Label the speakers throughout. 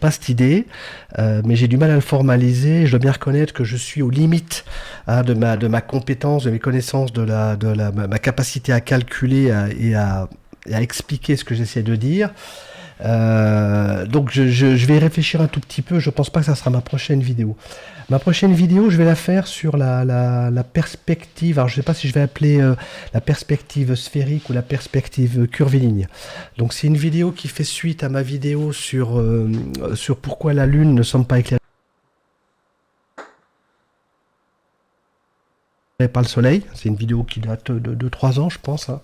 Speaker 1: pas cette idée, mais j'ai du mal à le formaliser. Je dois bien reconnaître que je suis aux limites de ma compétence, de mes connaissances, ma capacité à calculer et à expliquer ce que j'essaie de dire. Donc je vais y réfléchir un tout petit peu. Je pense pas que ça sera ma prochaine vidéo. Ma prochaine vidéo, je vais la faire sur la perspective. Alors je sais pas si je vais appeler la perspective sphérique ou la perspective curviligne. Donc c'est une vidéo qui fait suite à ma vidéo sur pourquoi la Lune ne semble pas éclairée par le Soleil. C'est une vidéo qui date de 3 ans, je pense. Hein.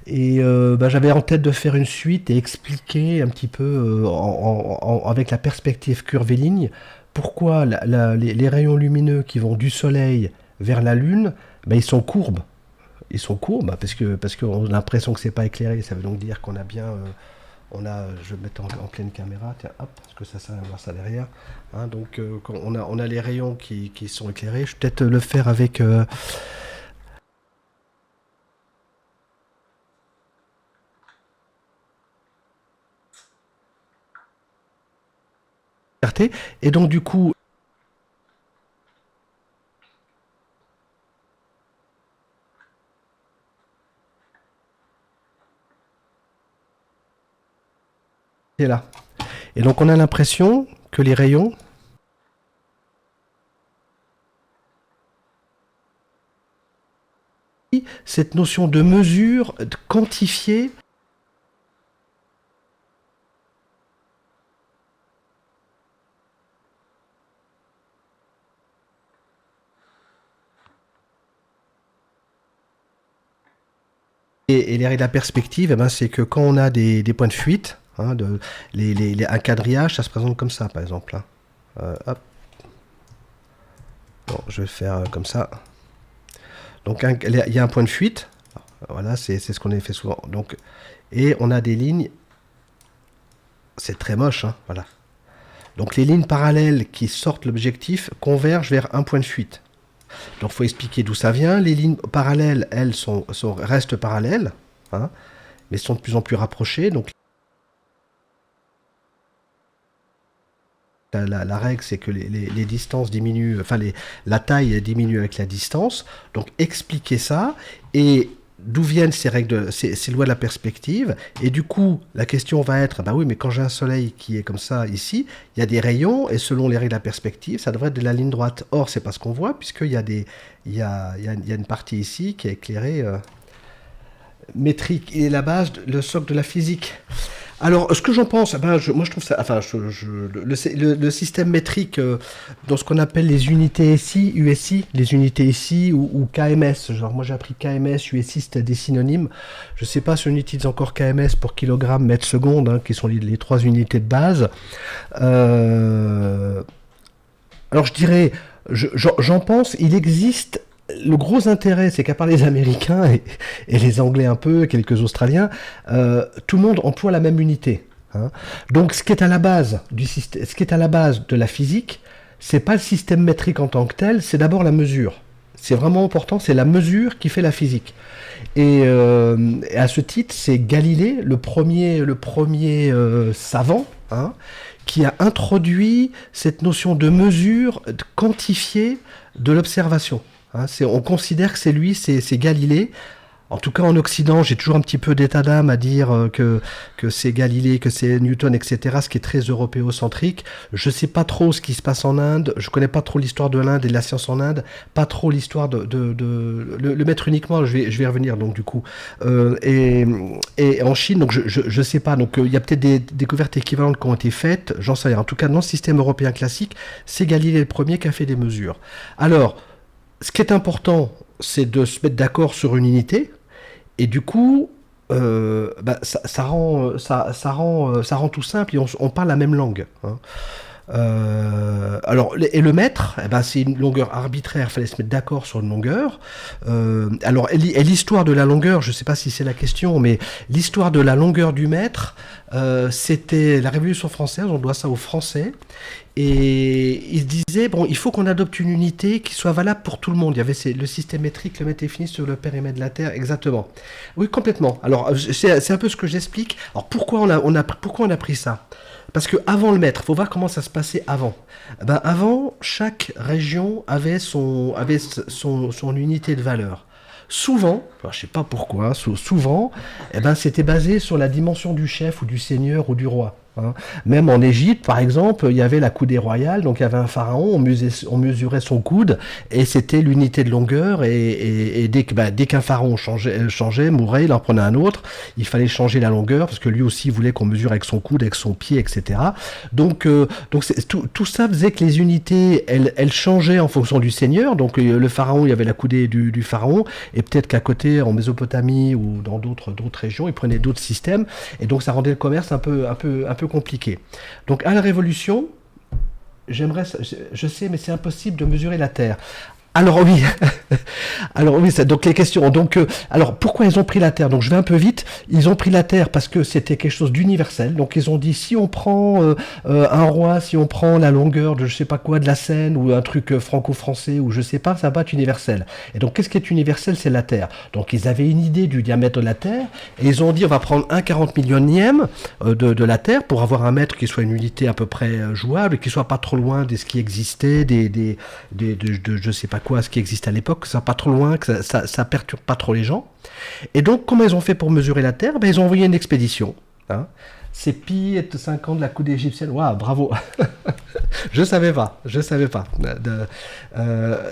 Speaker 1: Et j'avais en tête de faire une suite et expliquer un petit peu avec la perspective curviligne pourquoi les rayons lumineux qui vont du Soleil vers la Lune, ils sont courbes. Ils sont courbes parce qu'on a l'impression que c'est pas éclairé. Ça veut donc dire qu'on a bien... je vais mettre en pleine caméra, tiens, hop, parce que ça sert à voir ça derrière. Hein, donc quand on a les rayons qui sont éclairés. Je vais peut-être le faire avec... Et donc du coup, c'est là. Et donc on a l'impression que les rayons cette notion de mesure, de quantifier et les règles de la perspective, c'est que quand on a des points de fuite, hein, un quadrillage, ça se présente comme ça, par exemple. Hein. Hop. Bon, je vais le faire comme ça. Donc il y a un point de fuite. Voilà, c'est ce qu'on a fait souvent. Donc, et on a des lignes. C'est très moche, hein, voilà. Donc les lignes parallèles qui sortent l'objectif convergent vers un point de fuite. Donc il faut expliquer d'où ça vient. Les lignes parallèles, elles, restent parallèles, hein, mais sont de plus en plus rapprochées. Donc la règle, c'est que les distances diminuent, enfin la taille diminue avec la distance. Donc expliquer ça et d'où viennent ces règles, ces lois de la perspective. Et du coup, la question va être, oui, mais quand j'ai un soleil qui est comme ça ici, il y a des rayons, et selon les règles de la perspective, ça devrait être de la ligne droite. Or, c'est pas ce qu'on voit, puisqu'il y a une partie ici qui est éclairée métrique, et la base, le socle de la physique. Alors, ce que j'en pense, moi je trouve ça, le système métrique dans ce qu'on appelle les unités SI, USI, les unités SI ou KMS, genre moi j'ai appris KMS, USI, c'était des synonymes. Je sais pas si on utilise encore KMS pour kilogramme, mètre seconde, hein, qui sont les 3 unités de base. Alors je dirais, j'en pense, il existe... Le gros intérêt, c'est qu'à part les Américains et les Anglais un peu, quelques Australiens, tout le monde emploie la même unité. Hein. Donc, ce qui est à la base de la physique, c'est pas le système métrique en tant que tel, c'est d'abord la mesure. C'est vraiment important, c'est la mesure qui fait la physique. Et à ce titre, c'est Galilée, le premier savant, hein, qui a introduit cette notion de mesure quantifiée de l'observation. Hein, on considère que c'est lui, c'est Galilée. En tout cas, en Occident, j'ai toujours un petit peu d'état d'âme à dire que c'est Galilée, que c'est Newton, etc., ce qui est très européocentrique. Je ne sais pas trop ce qui se passe en Inde, je ne connais pas trop l'histoire de l'Inde et de la science en Inde, pas trop l'histoire le mettre uniquement, je vais y revenir, donc du coup. Et en Chine, donc je ne sais pas, donc il y a peut-être des découvertes équivalentes qui ont été faites, j'en sais rien. En tout cas, dans le système européen classique, c'est Galilée le premier qui a fait des mesures. Alors, ce qui est important, c'est de se mettre d'accord sur une unité, et du coup, ça rend tout simple, et on parle la même langue. Hein. Et le mètre, c'est une longueur arbitraire, il fallait se mettre d'accord sur une longueur. Et l'histoire de la longueur, je ne sais pas si c'est la question, mais l'histoire de la longueur du mètre, c'était la Révolution française, on doit ça aux Français. Et il se disait, il faut qu'on adopte une unité qui soit valable pour tout le monde. Il y avait le système métrique, le mètre défini sur le périmètre de la Terre, exactement. Oui, complètement. Alors, c'est un peu ce que j'explique. Alors, pourquoi on a pris ça ? Parce que avant le mètre, faut voir comment ça se passait avant. Eh ben, avant, chaque région avait son unité de valeur. Souvent, alors, je sais pas pourquoi, souvent, eh ben, c'était basé sur la dimension du chef ou du seigneur ou du roi. Hein. Même en Égypte, par exemple, il y avait la coudée royale, donc il y avait un pharaon, on mesurait son coude, et c'était l'unité de longueur, et dès qu'un pharaon changeait, mourait, il en prenait un autre, il fallait changer la longueur, parce que lui aussi voulait qu'on mesure avec son coude, avec son pied, etc. Donc tout ça faisait que les unités, elles changeaient en fonction du seigneur, donc le pharaon, il y avait la coudée du pharaon, et peut-être qu'à côté, en Mésopotamie ou dans d'autres régions, ils prenaient d'autres systèmes, et donc ça rendait le commerce un peu compliqué. Donc à la Révolution, je sais, mais c'est impossible de mesurer la Terre. Alors oui, alors oui, donc les questions. Donc, alors pourquoi ils ont pris la Terre? Donc je vais un peu vite. Ils ont pris la Terre parce que c'était quelque chose d'universel. Donc ils ont dit si on prend un roi, si on prend la longueur de je sais pas quoi de la Seine ou un truc franco-français ou je sais pas, ça va être universel. Et donc qu'est-ce qui est universel? C'est la Terre. Donc ils avaient une idée du diamètre de la Terre et ils ont dit on va prendre un 40 millionième de la Terre pour avoir un mètre qui soit une unité à peu près jouable, qui soit pas trop loin de ce qui existait, de je sais pas quoi, ce qui existait à l'époque, que ça pas trop loin, que ça perturbe pas trop les gens. Et donc, comment ils ont fait pour mesurer la Terre? Ben, ils ont envoyé une expédition. Hein. C'est pi et 5 ans de la coudée égyptienne. Waouh, bravo. Je savais pas, je savais pas.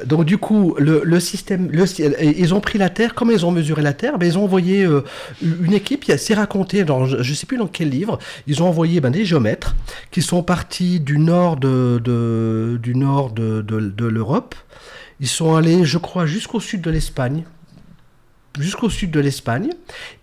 Speaker 1: Donc du coup, le système, ils ont pris la Terre. Comment ils ont mesuré la Terre? Ben, ils ont envoyé une équipe. C'est raconté dans, je sais plus dans quel livre. Ils ont envoyé des géomètres qui sont partis du nord de l'Europe. Ils sont allés, je crois, jusqu'au sud de l'Espagne. Jusqu'au sud de l'Espagne.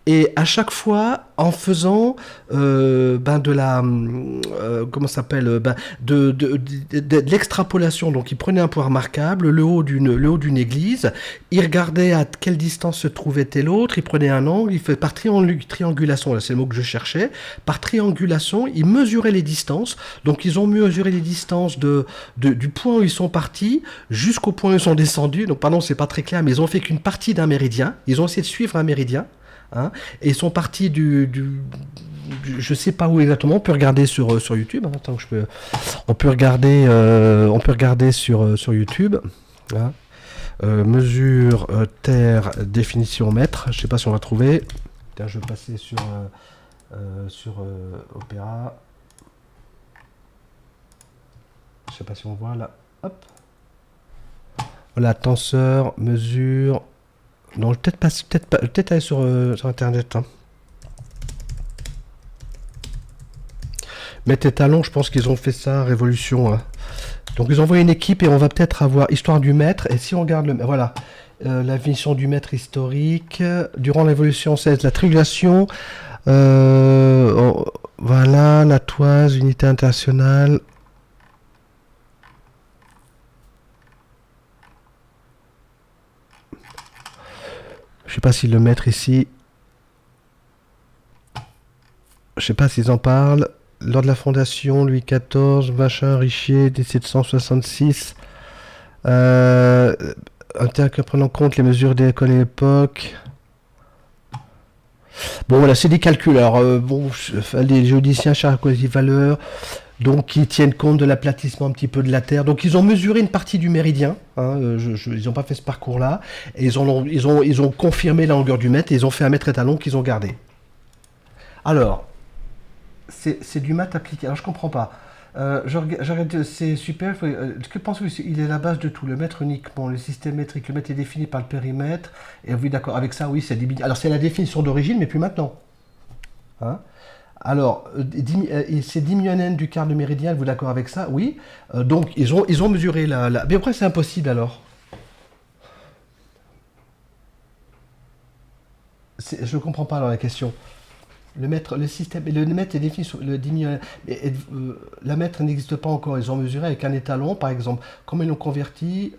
Speaker 1: Et à chaque fois, en faisant de la comment ça s'appelle de l'extrapolation. Donc, il prenait un point remarquable, le haut d'une église. Il regardait à quelle distance se trouvait tel autre. Il prenait un angle. Il fait par triangulation. Là, c'est le mot que je cherchais. Par triangulation, il mesurait les distances. Donc, ils ont mesuré les distances du point où ils sont partis jusqu'au point où ils sont descendus. Donc, pardon, c'est pas très clair, mais ils ont fait qu'une partie d'un méridien. Ils ont essayé de suivre un méridien. Hein, et ils sont partis je sais pas où exactement. On peut regarder sur YouTube. Hein, attends, on peut regarder sur YouTube. Hein, mesure terre définition mètre. Je sais pas si on va trouver. Tiens, je vais passer sur Opéra. Je sais pas si on voit là. Hop. Voilà, tenseur, mesure. Non, peut-être aller sur Internet. Hein. Mettre étalon, je pense qu'ils ont fait ça, Révolution. Hein. Donc ils ont envoyé une équipe et on va peut-être avoir Histoire du mètre. Et si on regarde voilà, la définition du mètre historique, durant l'Évolution 16, la triangulation, voilà, la toise, unité internationale. Je sais pas si le mettre ici. Je sais pas s'ils en parlent. Lors de la fondation, Louis XIV, machin, Richier, 1766. Un terme prenant en compte les mesures des écoles et l'époque. Bon, voilà, c'est des calculs. Alors, les géodéciens cherchent des valeurs. Donc, ils tiennent compte de l'aplatissement un petit peu de la Terre. Donc, ils ont mesuré une partie du méridien. Hein, ils n'ont pas fait ce parcours-là. Et ils ont confirmé la longueur du mètre. Et ils ont fait un mètre étalon qu'ils ont gardé. Alors, c'est du maths appliqué. Alors, je comprends pas. C'est super. Que pensez-vous? Il est la base de tout. Le mètre uniquement, le système métrique. Le mètre est défini par le périmètre. Et oui, d'accord. Avec ça, oui, c'est alors, c'est la définition d'origine, mais plus maintenant. Hein? Alors, c'est 10 millionième du quart de méridien, êtes-vous d'accord avec ça? Oui. Donc, ils ont mesuré Mais après, c'est impossible alors. Je ne comprends pas alors la question. Le mètre est défini sur le 10 millionième. La mètre n'existe pas encore. Ils ont mesuré avec un étalon, par exemple. Comment ils l'ont converti?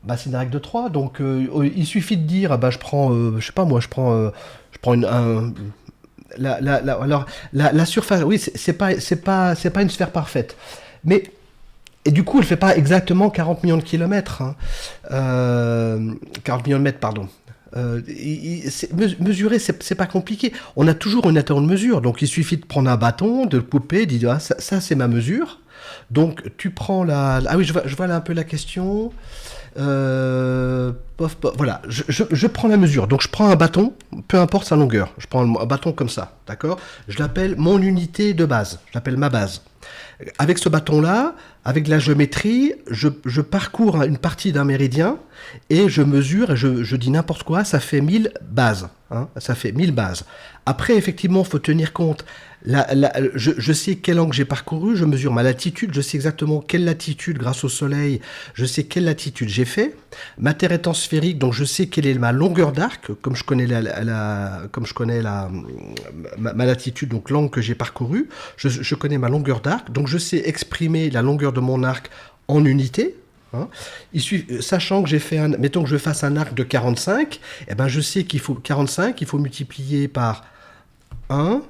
Speaker 1: Bah, c'est une règle de 3. Donc il suffit de dire, je prends, je sais pas moi, je prends alors, la surface, oui, c'est pas une sphère parfaite. Mais, et du coup, elle fait pas exactement 40 millions de kilomètres. Hein. 40 millions de mètres, pardon. Mesurer, c'est pas compliqué. On a toujours une étalon de mesure. Donc, il suffit de prendre un bâton, de le couper, de dire, ah, ça c'est ma mesure. Donc, tu prends la... Ah oui, je vois là un peu la question. Voilà, je prends la mesure. Donc, je prends un bâton, peu importe sa longueur. Je prends un bâton comme ça, d'accord? Je l'appelle mon unité de base. Je l'appelle ma base. Avec ce bâton-là, avec la géométrie, je parcours une partie d'un méridien et je mesure et je dis n'importe quoi, ça fait 1000 bases. Hein, ça fait 1000 bases. Après, effectivement, il faut tenir compte. Je sais quel angle j'ai parcouru, je mesure ma latitude, je sais exactement quelle latitude grâce au soleil, je sais quelle latitude j'ai fait. Ma Terre étant sphérique, donc je sais quelle est ma longueur d'arc, comme je connais ma latitude, donc l'angle que j'ai parcouru, je connais ma longueur d'arc, donc je sais exprimer la longueur de mon arc en unité. Hein. Sachant que j'ai fait mettons que je fasse un arc de 45, eh ben je sais qu'il faut 45, il faut multiplier par 1,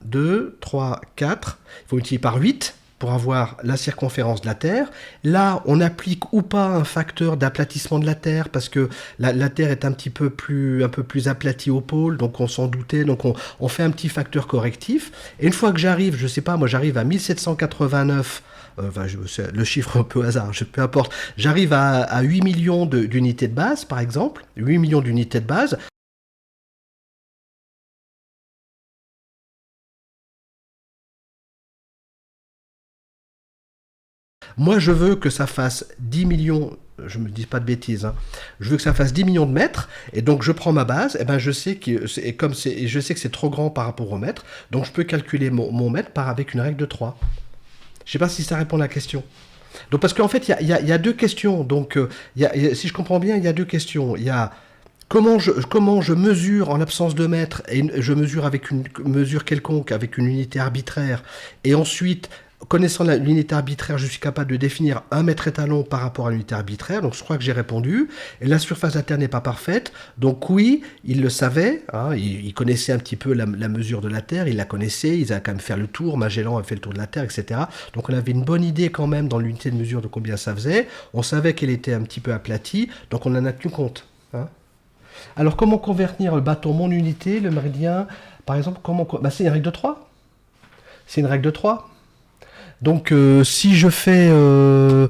Speaker 1: 2, 3, 4, il faut multiplier par 8 pour avoir la circonférence de la Terre. Là, on applique ou pas un facteur d'aplatissement de la Terre, parce que la Terre est un peu plus aplatie au pôle, donc on s'en doutait, donc on fait un petit facteur correctif. Et une fois que j'arrive, je sais pas, moi j'arrive à 1789, le chiffre un peu hasard, peu importe, j'arrive à 8 millions d'unités de base, par exemple, 8 millions d'unités de base. Moi, je veux que ça fasse 10 millions, je ne me dis pas de bêtises, hein, je veux que ça fasse 10 millions de mètres, et donc je prends ma base, et ben je sais que c'est trop grand par rapport au mètre, donc je peux calculer mon mètre avec une règle de 3. Je ne sais pas si ça répond à la question. Donc parce qu'en fait, il y a deux questions, donc si je comprends bien, il y a deux questions. Il y a comment je mesure en l'absence de mètre, et je mesure avec une mesure quelconque, avec une unité arbitraire, et ensuite, connaissant l'unité arbitraire, je suis capable de définir un mètre étalon par rapport à l'unité arbitraire, donc je crois que j'ai répondu. Et la surface de la Terre n'est pas parfaite, donc oui, il le savait, hein, il connaissait un petit peu la mesure de la Terre, il la connaissait, il a quand même fait le tour, Magellan a fait le tour de la Terre, etc. Donc on avait une bonne idée quand même dans l'unité de mesure de combien ça faisait, on savait qu'elle était un petit peu aplatie, donc on en a tenu compte. Hein. Alors comment convertir le bâton mon unité, le méridien, par exemple, c'est une règle de 3. C'est une règle de 3. Donc si je fais, je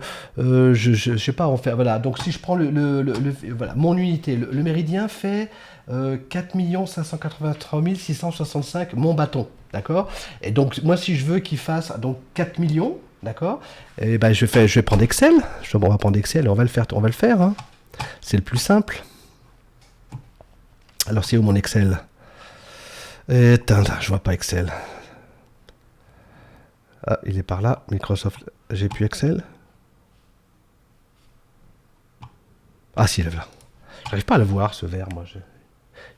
Speaker 1: sais pas, voilà. Donc si je prends voilà, mon unité, le méridien fait 4 583 665 mon bâton, d'accord. Et donc moi si je veux qu'il fasse donc 4 millions, d'accord. Et ben je vais prendre Excel. On va prendre Excel et on va le faire. Hein. C'est le plus simple. Alors c'est où mon Excel? Je vois pas Excel. Ah, il est par là, Microsoft. J'ai plus Excel. Ah si, il est là. J'arrive pas à le voir, ce vert, moi.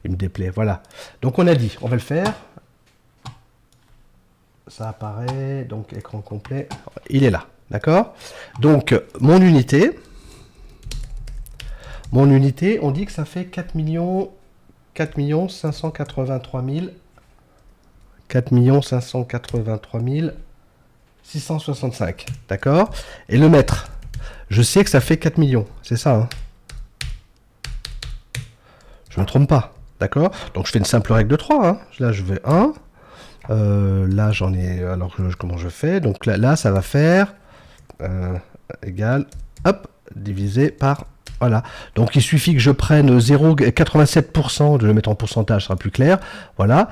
Speaker 1: Il me déplaît, voilà. Donc on a dit, on va le faire. Ça apparaît, donc écran complet. Il est là, d'accord? Donc, mon unité, on dit que ça fait 4 583 665, d'accord? Et le mètre, je sais que ça fait 4 millions, c'est ça, hein? Je ne me trompe pas, d'accord? Donc je fais une simple règle de 3, hein? Là je vais 1, là j'en ai, alors comment je fais? Donc là ça va faire égal, hop, divisé par, voilà. Donc il suffit que je prenne 0,87%, de le mettre en pourcentage, ce sera plus clair, voilà.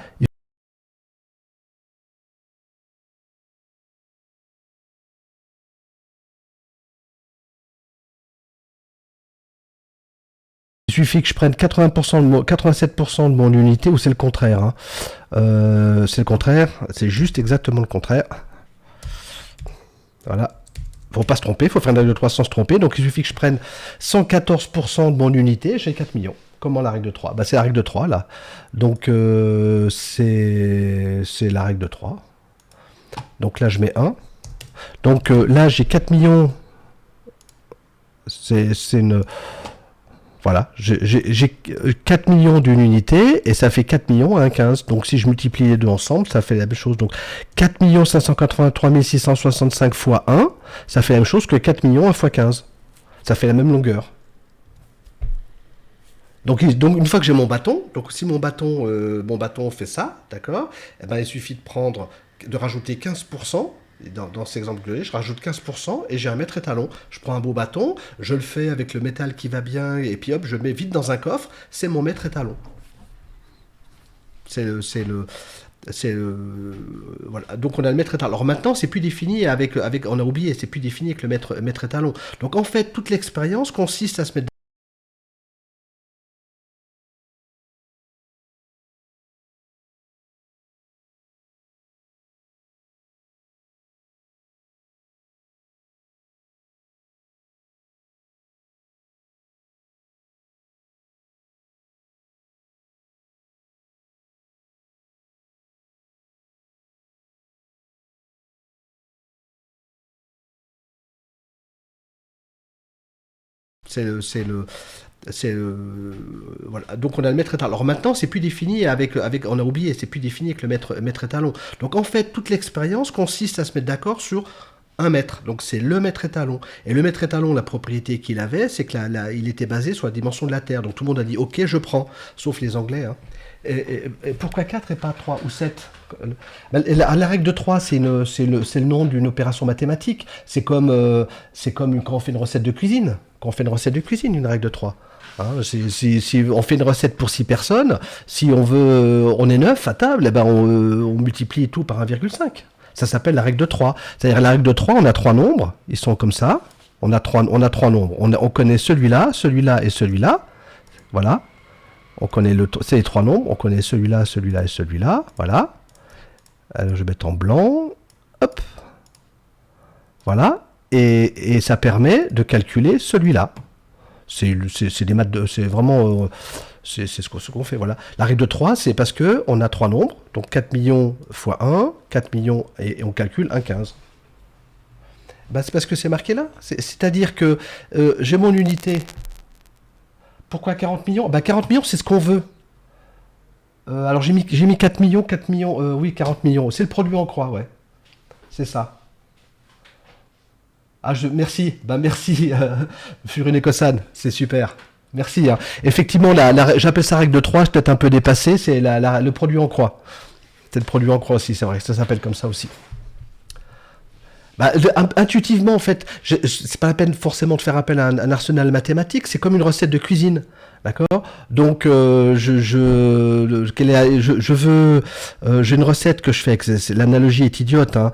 Speaker 1: Il suffit que je prenne 87% de mon unité, ou c'est le contraire. Hein. C'est le contraire, c'est juste exactement le contraire. Voilà. Faut pas se tromper, il faut faire une règle de 3 sans se tromper. Donc il suffit que je prenne 114% de mon unité, j'ai 4 millions. Comment la règle de 3? Bah, c'est la règle de 3 là. Donc c'est la règle de 3. Donc là je mets 1. Donc là j'ai 4 millions. C'est une... Voilà, j'ai 4 millions d'une unité et ça fait 4 millions à 1,15. Donc si je multiplie les deux ensemble, ça fait la même chose. Donc 4 583 665 fois 1, ça fait la même chose que 4 millions 1 fois 15. Ça fait la même longueur. Donc une fois que j'ai mon bâton, donc si mon bâton fait ça, d'accord, eh ben, il suffit de rajouter 15%. Dans cet exemple que j'ai, je rajoute 15% et j'ai un mètre étalon. Je prends un beau bâton, je le fais avec le métal qui va bien et puis hop, je le mets vite dans un coffre. C'est mon mètre étalon. C'est le, c'est le, voilà. Donc on a le mètre étalon. Alors maintenant, c'est plus défini on a oublié, c'est plus défini avec le mètre étalon. Donc en fait, toute l'expérience consiste à se mettre. C'est le, c'est le, voilà. Donc on a le mètre étalon. Alors maintenant, c'est plus défini on a oublié, c'est plus défini avec le mètre étalon. Donc en fait, toute l'expérience consiste à se mettre d'accord sur un mètre. Donc c'est le mètre étalon. Et le mètre étalon, la propriété qu'il avait, c'est que il était basé sur la dimension de la Terre. Donc tout le monde a dit OK, je prends, sauf les Anglais, hein. Et pourquoi 4 et pas 3 ou 7? La règle de 3, c'est le nom d'une opération mathématique. C'est comme quand on fait une recette de cuisine. Quand on fait une recette de cuisine, une règle de 3. Hein, si on fait une recette pour 6 personnes, si on est 9 à table, eh ben on multiplie tout par 1,5. Ça s'appelle la règle de 3. C'est-à-dire la règle de 3, on a 3 nombres, ils sont comme ça. On a trois nombres. On connaît celui-là, celui-là et celui-là. Voilà. C'est les 3 nombres. On connaît celui-là, celui-là et celui-là. Voilà. Alors, je vais mettre en blanc. Hop. Voilà. Et ça permet de calculer celui-là. C'est des maths c'est vraiment c'est ce qu'on fait, voilà. La règle de 3, c'est parce que on a 3 nombres, donc 4 millions fois 1, 4 millions et on calcule 1,15. Bah, c'est parce que c'est marqué là. C'est-à-dire que j'ai mon unité. Pourquoi 40 millions? Bah 40 millions, c'est ce qu'on veut. Alors j'ai mis 4 millions, oui, 40 millions. C'est le produit en croix, ouais. C'est ça. Merci, bah merci, Furine Kosan, c'est super. Merci, hein. Effectivement, j'appelle ça règle de 3, je suis peut-être un peu dépassé, c'est le produit en croix. C'est le produit en croix aussi, c'est vrai, ça s'appelle comme ça aussi. Bah, intuitivement, en fait, c'est pas la peine forcément de faire appel à un arsenal mathématique, c'est comme une recette de cuisine. D'accord. Donc, j'ai une recette que je fais, l'analogie est idiote, hein.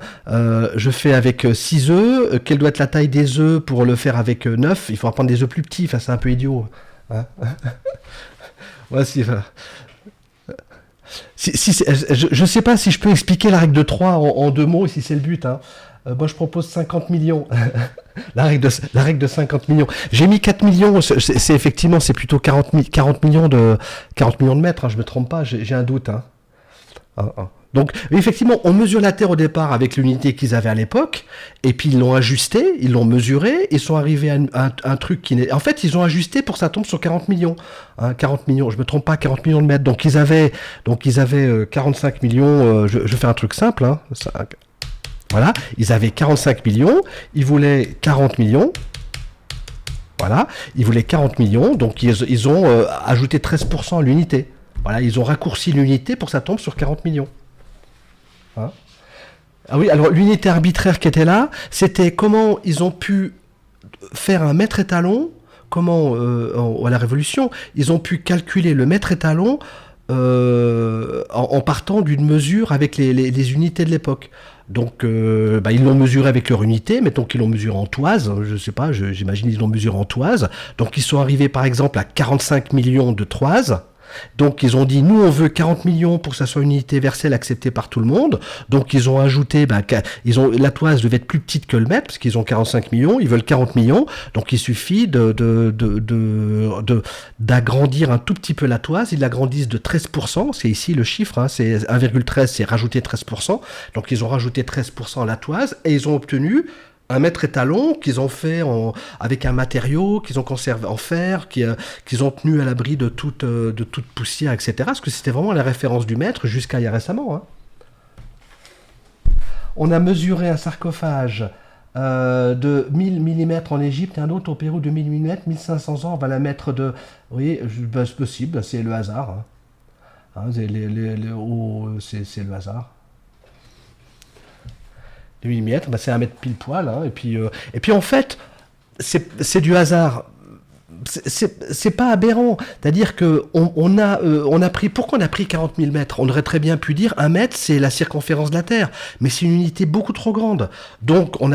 Speaker 1: Je fais avec 6 œufs, quelle doit être la taille des œufs pour le faire avec 9? Il faudra prendre des œufs plus petits, enfin, c'est un peu idiot, hein. Voici, voilà. Je sais pas si je peux expliquer la règle de 3 en 2 mots, si c'est le but, hein. Moi, je propose 50 millions. La règle de 50 millions. J'ai mis 4 millions. Effectivement, c'est plutôt 40 millions de mètres, hein, je me trompe pas, j'ai un doute, hein. Donc, effectivement, on mesure la Terre au départ avec l'unité qu'ils avaient à l'époque, et puis ils l'ont ajusté, ils l'ont mesuré, ils sont arrivés à un truc qui n'est. En fait, ils ont ajusté pour que ça tombe sur 40 millions. Hein, 40 millions, je me trompe pas, 40 millions de mètres. Donc, ils avaient 45 millions. Je fais un truc simple, hein, voilà, ils avaient 45 millions, ils voulaient 40 millions. Voilà, ils voulaient 40 millions, donc ils ont ajouté 13% à l'unité. Voilà, ils ont raccourci l'unité pour que ça tombe sur 40 millions. Hein. Ah oui, alors l'unité arbitraire qui était là, c'était comment ils ont pu faire un mètre étalon, comment, à la Révolution, ils ont pu calculer le mètre étalon en partant d'une mesure avec les unités de l'époque. Donc, ils l'ont mesuré avec leur unité, mettons qu'ils l'ont mesuré en toise, je sais pas, j'imagine qu'ils l'ont mesuré en toise. Donc, ils sont arrivés par exemple à 45 millions de toises. Donc ils ont dit, nous on veut 40 millions pour que ça soit une unité universelle acceptée par tout le monde. Donc ils ont ajouté, la toise devait être plus petite que le mètre, parce qu'ils ont 45 millions, ils veulent 40 millions. Donc il suffit d'agrandir un tout petit peu la toise, ils l'agrandissent de 13%, c'est ici le chiffre, hein, c'est 1,13, c'est rajouter 13%. Donc ils ont rajouté 13% à la toise, et ils ont obtenu un mètre étalon qu'ils ont fait avec un matériau qu'ils ont conservé en fer, qu'ils ont tenu à l'abri de toute poussière, etc. Parce que c'était vraiment la référence du mètre jusqu'à il y a récemment, hein. On a mesuré un sarcophage de 1000 millimètres en Égypte et un autre au Pérou de 1000 millimètres, 1500 ans, on va la mettre de... Oui, bah, c'est possible, c'est le hasard. Hein. Hein, c'est le hasard. 2 millimètres, bah, c'est un mètre pile poil. Hein, et puis en fait, c'est du hasard. C'est pas aberrant. C'est-à-dire que on a pris. Pourquoi on a pris 40 000 mètres? On aurait très bien pu dire un mètre, c'est la circonférence de la Terre. Mais c'est une unité beaucoup trop grande. Donc on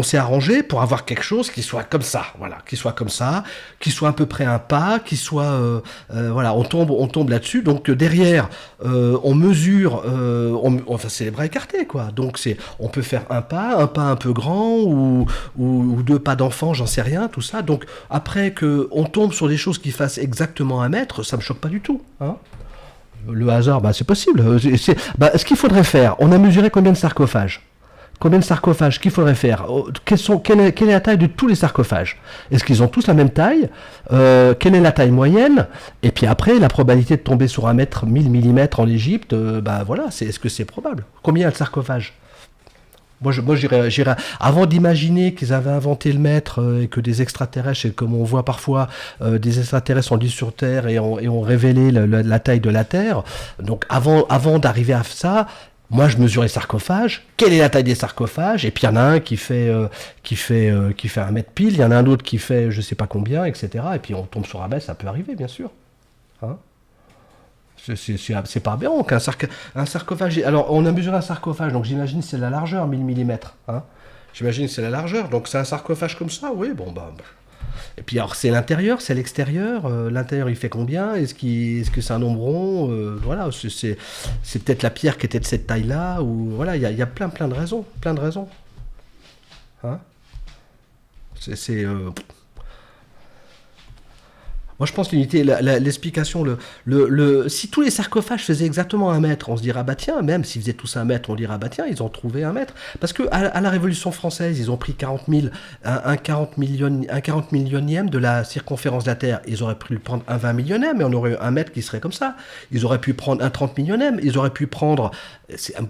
Speaker 1: s'est arrangé pour avoir quelque chose qui soit comme ça. Voilà, qui soit comme ça, qui soit à peu près un pas, qui soit. Voilà, on tombe là-dessus. Donc derrière, on mesure. Enfin, c'est les bras écartés, quoi. Donc on peut faire un pas un peu grand ou deux pas d'enfant, j'en sais rien, tout ça. Donc après que on tombe sur des choses qui fassent exactement un mètre, ça me choque pas du tout. Hein. Le hasard, bah, c'est possible. Bah, ce qu'il faudrait faire, on a mesuré combien de sarcophages? Combien de sarcophages qu'il faudrait faire? Quelle est la taille de tous les sarcophages? Est-ce qu'ils ont tous la même taille? Quelle est la taille moyenne? Et puis après, la probabilité de tomber sur un mètre 1000 millimètres en Égypte, bah voilà, est-ce que c'est probable? Combien de sarcophages? Moi, j'irais. Avant d'imaginer qu'ils avaient inventé le mètre et que des extraterrestres, et comme on voit parfois, des extraterrestres sont dit sur Terre et ont révélé la taille de la Terre. Donc, avant d'arriver à ça, moi, je mesure les sarcophages. Quelle est la taille des sarcophages? Et puis, il y en a un qui fait 1 mètre pile. Il y en a un autre qui fait je sais pas combien, etc. Et puis, on tombe sur un mètre, ça peut arriver, bien sûr. Hein. C'est pas aberrant un sarcophage. Alors, on a mesuré un sarcophage, donc j'imagine que c'est la largeur, 1000 millimètres. Hein. J'imagine que c'est la largeur. Donc, c'est un sarcophage comme ça, oui, bon, bah. Et puis, alors, c'est l'intérieur, c'est l'extérieur. L'intérieur, il fait combien? Est-ce que c'est un nombre rond? Voilà, c'est peut-être la pierre qui était de cette taille-là. Ou voilà, il y a plein de raisons. Plein de raisons. Hein. C'est. Moi, je pense l'unité, l'explication, si tous les sarcophages faisaient exactement 1 mètre, on se dirait, ah bah tiens, même s'ils faisaient tous 1 mètre, on dirait, ah bah tiens, ils ont trouvé 1 mètre. Parce que à la Révolution française, ils ont pris 40 000, un 40 millionième de la circonférence de la Terre. Ils auraient pu prendre un 20 millionième, et on aurait eu 1 mètre qui serait comme ça. Ils auraient pu prendre un 30 millionième, ils auraient pu prendre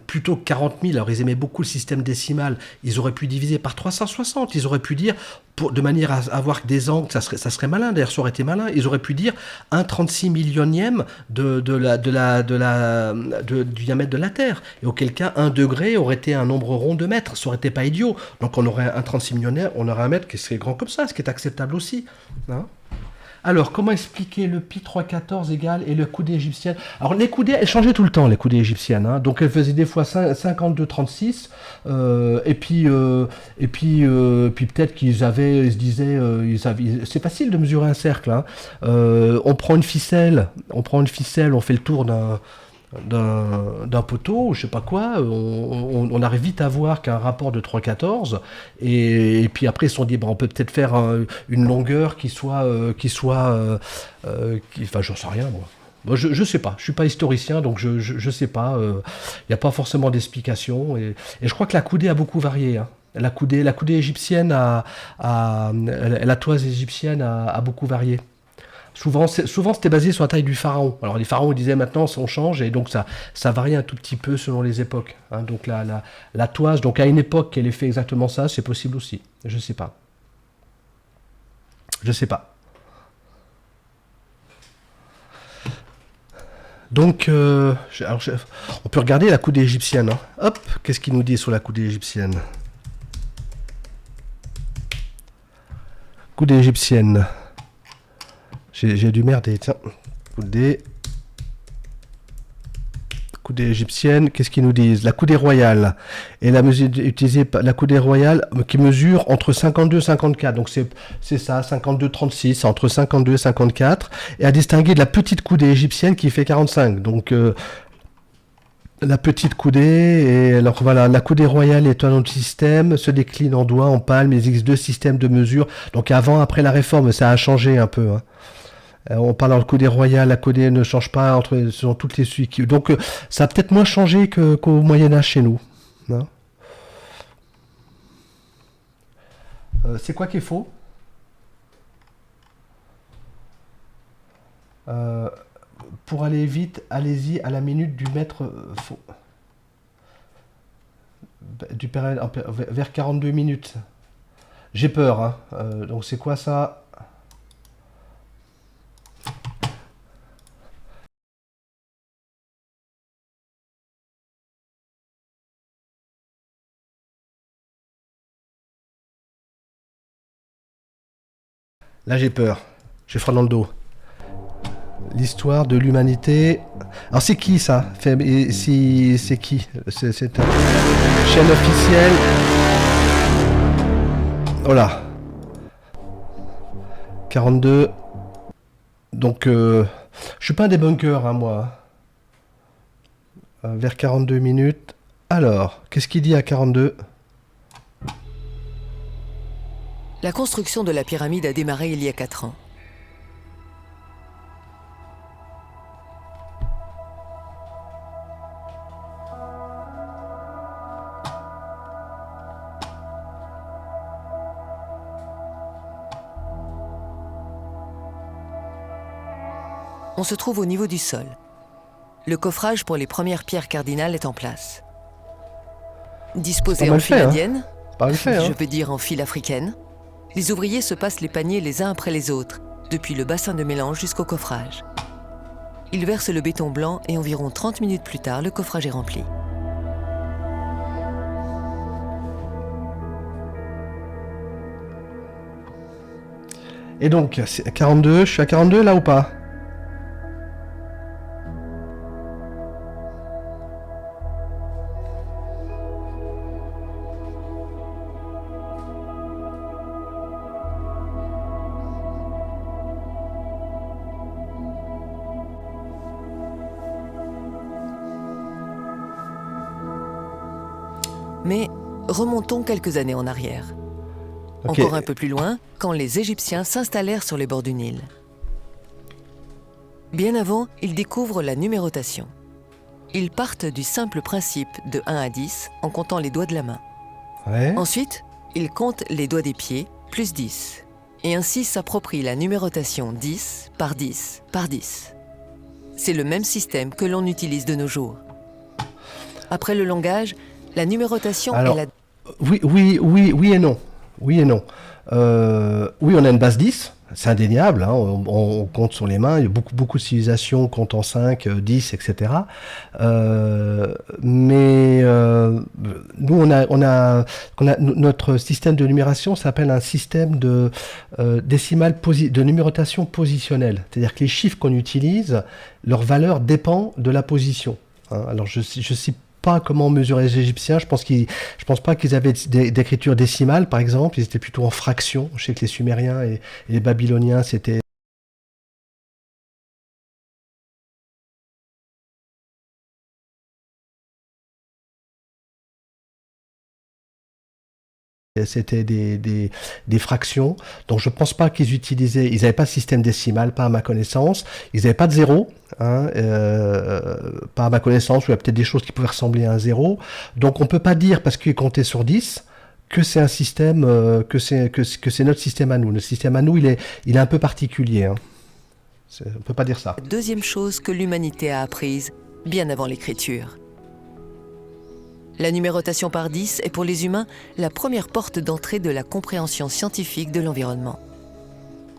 Speaker 1: plutôt que 40 000, alors ils aimaient beaucoup le système décimal, ils auraient pu diviser par 360, ils auraient pu dire, de manière à avoir des angles, ça serait malin, d'ailleurs ça aurait été malin, ils auraient pu dire un 36 millionième du diamètre de la Terre, et auquel cas 1 degré aurait été un nombre rond de mètres, ça aurait été pas idiot, donc on aurait un 36 millionnaire, on aurait un mètre qui serait grand comme ça, ce qui est acceptable aussi. Hein. Alors, comment expliquer le pi 3,14 égale et le coudée égyptienne? Alors, les coudées, elles changeaient tout le temps, les coudées égyptiennes. Hein. Donc, elles faisaient des fois 52,36. Et puis peut-être ils se disaient, c'est facile de mesurer un cercle. Hein. On prend une ficelle, on fait le tour d'un poteau, je sais pas quoi, on arrive vite à voir qu'un rapport de 3,14 et puis après ils se sont dit on peut peut-être faire une longueur enfin j'en sais rien moi. Moi, je sais pas, je suis pas historicien donc je sais pas, il n'y a pas forcément d'explication et je crois que la coudée a beaucoup varié. Hein. La coudée égyptienne la toise égyptienne a beaucoup varié. Souvent, c'était basé sur la taille du pharaon. Alors, les pharaons disaient maintenant, on change, et donc ça varie un tout petit peu selon les époques. Hein. Donc, la toise, donc à une époque qu'elle ait fait exactement ça, c'est possible aussi. Je sais pas. Je sais pas. Donc, on peut regarder la coudée égyptienne. Hein. Hop, qu'est-ce qu'il nous dit sur la coudée égyptienne? Coudée égyptienne. J'ai dû merder, tiens. Coudée égyptienne, qu'est-ce qu'ils nous disent? La coudée royale. Et la mesure utilisée, la coudée royale qui mesure entre 52 et 54. Donc c'est ça, 52-36, entre 52 et 54. Et à distinguer de la petite coudée égyptienne qui fait 45. Donc la petite coudée, et alors voilà, la coudée royale est un autre système, se décline en doigts, en palmes, il existe 2 systèmes de mesure. Donc avant, après la réforme, ça a changé un peu. Hein. On parle en coudée royale, la coudée ne change pas selon toutes les suites. Donc ça a peut-être moins changé qu'au Moyen-Âge chez nous. Hein. C'est quoi qui est faux? Euh, pour aller vite, allez-y à la minute du mètre faux. vers 42 minutes. J'ai peur, hein. Donc c'est quoi ça? Là j'ai peur. J'ai froid dans le dos. L'histoire de l'humanité. Alors c'est qui ça? C'est qui? C'est une chaîne officielle. Oh là. 42. Donc je suis pas un débunker, hein, moi. Vers 42 minutes. Alors, qu'est-ce qu'il dit à 42?
Speaker 2: La construction de la pyramide a démarré il y a 4 ans. On se trouve au niveau du sol. Le coffrage pour les premières pierres cardinales est en place. Disposés en file indienne, je peux dire en file africaine, les ouvriers se passent les paniers les uns après les autres, depuis le bassin de mélange jusqu'au coffrage. Ils versent le béton blanc et environ 30 minutes plus tard, le coffrage est rempli.
Speaker 1: Et donc, 42, je suis à 42 là ou pas?
Speaker 2: Mais remontons quelques années en arrière.
Speaker 1: Okay.
Speaker 2: Encore un peu plus loin, quand les Égyptiens s'installèrent sur les bords du Nil. Bien avant, ils découvrent la numérotation. Ils partent du simple principe de 1 à 10 en comptant les doigts de la main.
Speaker 1: Ouais.
Speaker 2: Ensuite, ils comptent les doigts des pieds, plus 10. Et ainsi s'approprient la numérotation 10 par 10 par 10. C'est le même système que l'on utilise de nos jours. Après le langage, la numérotation
Speaker 1: Alors,
Speaker 2: est la...
Speaker 1: Oui et non. Oui et non. Oui, on a une base 10, c'est indéniable, hein, on compte sur les mains, il y a beaucoup de civilisations comptent en 5, 10, etc. Mais nous, notre système de numération s'appelle un système de de numérotation positionnelle. C'est-à-dire que les chiffres qu'on utilise, leur valeur dépend de la position. Hein. Alors, je sais pas comment mesurer les Égyptiens. Je pense pas qu'ils avaient d'écriture décimale, par exemple. Ils étaient plutôt en fractions. Je sais que les Sumériens et les Babyloniens, c'était des fractions. Donc je pense pas qu'ils n'avaient pas de système décimal, pas à ma connaissance. Ils n'avaient pas de zéro, hein, pas à ma connaissance, ou il y a peut-être des choses qui pouvaient ressembler à un zéro. Donc on peut pas dire, parce qu'il est compté sur 10, que c'est un système, que c'est notre système à nous. Notre système à nous, il est un peu particulier. Hein. On peut pas dire ça.
Speaker 2: Deuxième chose que l'humanité a apprise, bien avant l'écriture. La numérotation par 10 est pour les humains la première porte d'entrée de la compréhension scientifique de l'environnement.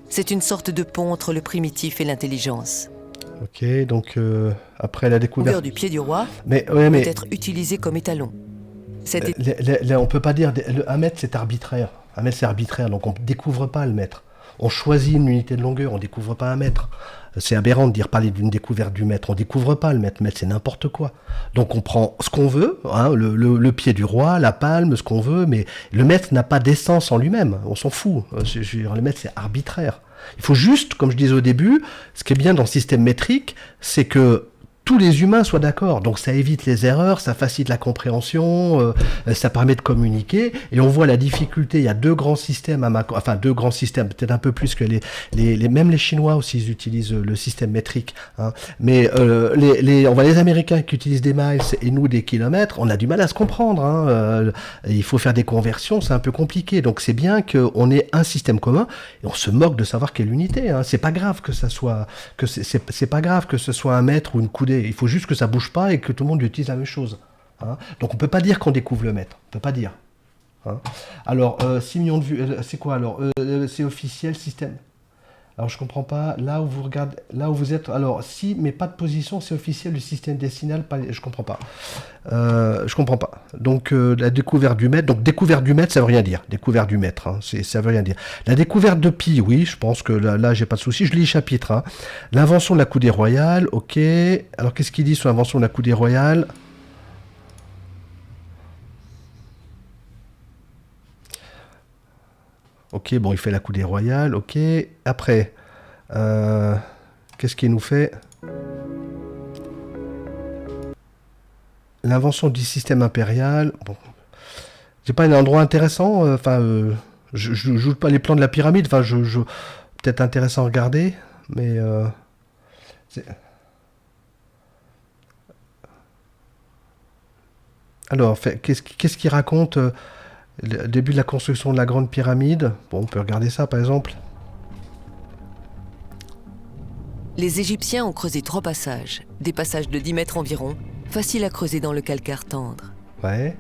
Speaker 2: C'est une sorte de pont entre le primitif et l'intelligence.
Speaker 1: Ok, donc après la découverte...
Speaker 2: Longueur du pied du roi
Speaker 1: peut
Speaker 2: être utilisé comme étalon.
Speaker 1: On peut pas dire... 1 mètre, c'est arbitraire. 1 mètre, c'est arbitraire, donc on ne découvre pas le mètre. On choisit une unité de longueur, on ne découvre pas un mètre. C'est aberrant de dire parler d'une découverte du mètre. On ne découvre pas le mètre. Mètre, c'est n'importe quoi. Donc on prend ce qu'on veut, hein, le pied du roi, la palme, ce qu'on veut, mais le mètre n'a pas d'essence en lui-même. On s'en fout. Le mètre, c'est arbitraire. Il faut juste, comme je disais au début, ce qui est bien dans le système métrique, c'est que tous les humains soient d'accord. Donc ça évite les erreurs, ça facilite la compréhension, ça permet de communiquer. Et on voit la difficulté. Il y a deux grands systèmes, deux grands systèmes, peut-être un peu plus que même les Chinois aussi, ils utilisent le système métrique. Hein. Mais on voit les Américains qui utilisent des miles et nous des kilomètres. On a du mal à se comprendre. Hein. Il faut faire des conversions, c'est un peu compliqué. Donc c'est bien qu'on ait un système commun et on se moque de savoir quelle unité. Hein. C'est pas grave que ça soit, c'est pas grave que ce soit un mètre ou une coudée. Il faut juste que ça bouge pas et que tout le monde utilise la même chose. hein. Donc on peut pas dire qu'on découvre le mètre. On peut pas dire. Hein. Alors, 6 millions de vues, c'est quoi alors? C'est officiel, système. Alors je comprends pas, là où vous regardez, là où vous êtes, alors si, mais pas de position, c'est officiel, le système décimal, pas, je comprends pas. Je comprends pas. Donc la découverte du mètre, donc découverte du mètre, ça veut rien dire. Découverte du mètre, hein, ça veut rien dire. La découverte de pi, oui, je pense que là j'ai pas de souci, je lis le chapitre. Hein. L'invention de la coudée royale, ok. Alors qu'est-ce qu'il dit sur l'invention de la coudée royale? Ok, bon, il fait la coudée royale, ok. Après, qu'est-ce qu'il nous fait? L'invention du système impérial. Bon, c'est pas un endroit intéressant. Enfin, je joue pas les plans de la pyramide. Enfin, peut-être intéressant à regarder, mais alors, qu'est-ce qu'il raconte? Le début de la construction de la grande pyramide. Bon, on peut regarder ça, par exemple.
Speaker 2: Les Égyptiens ont creusé 3 passages, des passages de 10 mètres environ, faciles à creuser dans le calcaire tendre.
Speaker 1: Ouais.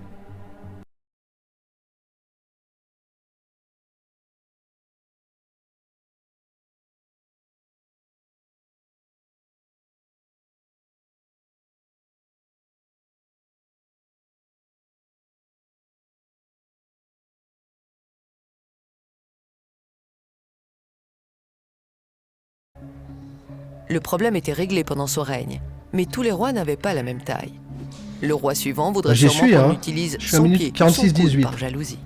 Speaker 2: Le problème était réglé pendant son règne, mais tous les rois n'avaient pas la même taille. Le roi suivant voudrait
Speaker 1: J'y
Speaker 2: sûrement
Speaker 1: suis,
Speaker 2: qu'on
Speaker 1: hein.
Speaker 2: utilise
Speaker 1: Je suis à
Speaker 2: son
Speaker 1: minute
Speaker 2: pied ou son
Speaker 1: 46-18.
Speaker 2: coude par jalousie.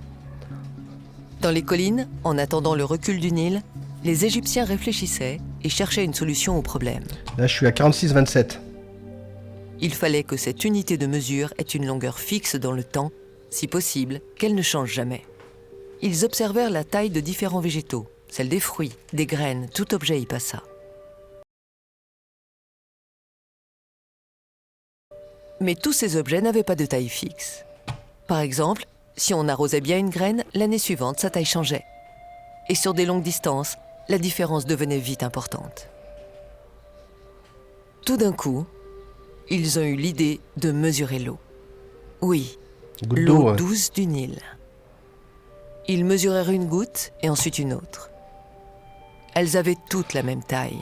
Speaker 2: Dans les collines, en attendant le recul du Nil, les Égyptiens réfléchissaient et cherchaient une solution au problème.
Speaker 1: Là, je suis à 46-27.
Speaker 2: Il fallait que cette unité de mesure ait une longueur fixe dans le temps, si possible, qu'elle ne change jamais. Ils observèrent la taille de différents végétaux, celle des fruits, des graines, tout objet y passa. Mais tous ces objets n'avaient pas de taille fixe. Par exemple, si on arrosait bien une graine, l'année suivante, sa taille changeait. Et sur des longues distances, la différence devenait vite importante. Tout d'un coup, ils ont eu l'idée de mesurer l'eau. Oui,
Speaker 1: Goutte d'eau,
Speaker 2: l'eau
Speaker 1: ouais.
Speaker 2: douce du Nil. Ils mesurèrent une goutte et ensuite une autre. Elles avaient toutes la même taille.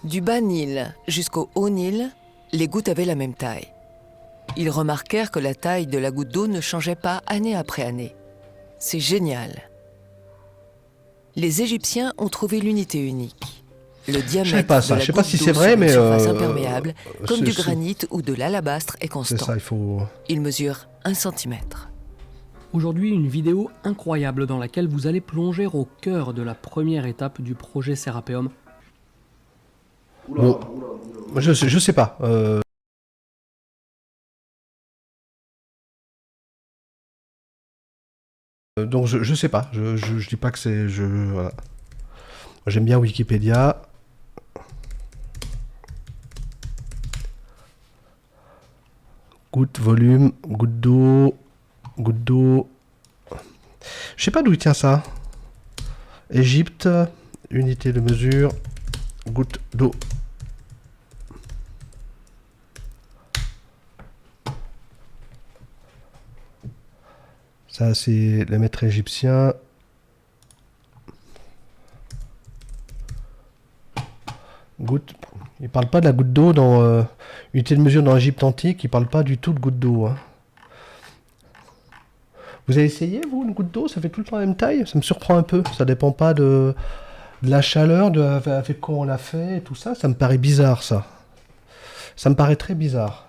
Speaker 2: Du bas Nil jusqu'au haut Nil, les gouttes avaient la même taille. Ils remarquèrent que la taille de la goutte d'eau ne changeait pas année après année. C'est génial. Les Égyptiens ont trouvé l'unité unique. Le
Speaker 1: Je sais
Speaker 2: diamètre
Speaker 1: pas
Speaker 2: de
Speaker 1: ça.
Speaker 2: la
Speaker 1: Je sais pas
Speaker 2: goutte
Speaker 1: si
Speaker 2: d'eau
Speaker 1: c'est vrai,
Speaker 2: sur une
Speaker 1: mais
Speaker 2: surface imperméable, comme
Speaker 1: c'est-
Speaker 2: du
Speaker 1: c'est-
Speaker 2: granit ou de l'alabastre, est
Speaker 1: c'est
Speaker 2: constant.
Speaker 1: ça. Il faut.
Speaker 2: Il mesure 1 centimètre.
Speaker 3: Aujourd'hui, une vidéo incroyable dans laquelle vous allez plonger au cœur de la première étape du projet Serapeum.
Speaker 1: Bon, je sais pas. Donc je sais pas. Je dis pas que c'est. Voilà. J'aime bien Wikipédia. Goutte, volume, goutte d'eau, goutte d'eau. Je sais pas d'où il tient ça. Égypte, unité de mesure, goutte d'eau. Ça, c'est le maître égyptien. Goutte. Il parle pas de la goutte d'eau dans unité de mesure dans l'Égypte antique. Il parle pas du tout de goutte d'eau. Hein. Vous avez essayé, vous, une goutte d'eau? Ça fait tout le temps la même taille? Ça me surprend un peu. Ça dépend pas de la chaleur, avec quoi on l'a fait et tout ça. Ça me paraît bizarre, ça. Ça me paraît très bizarre.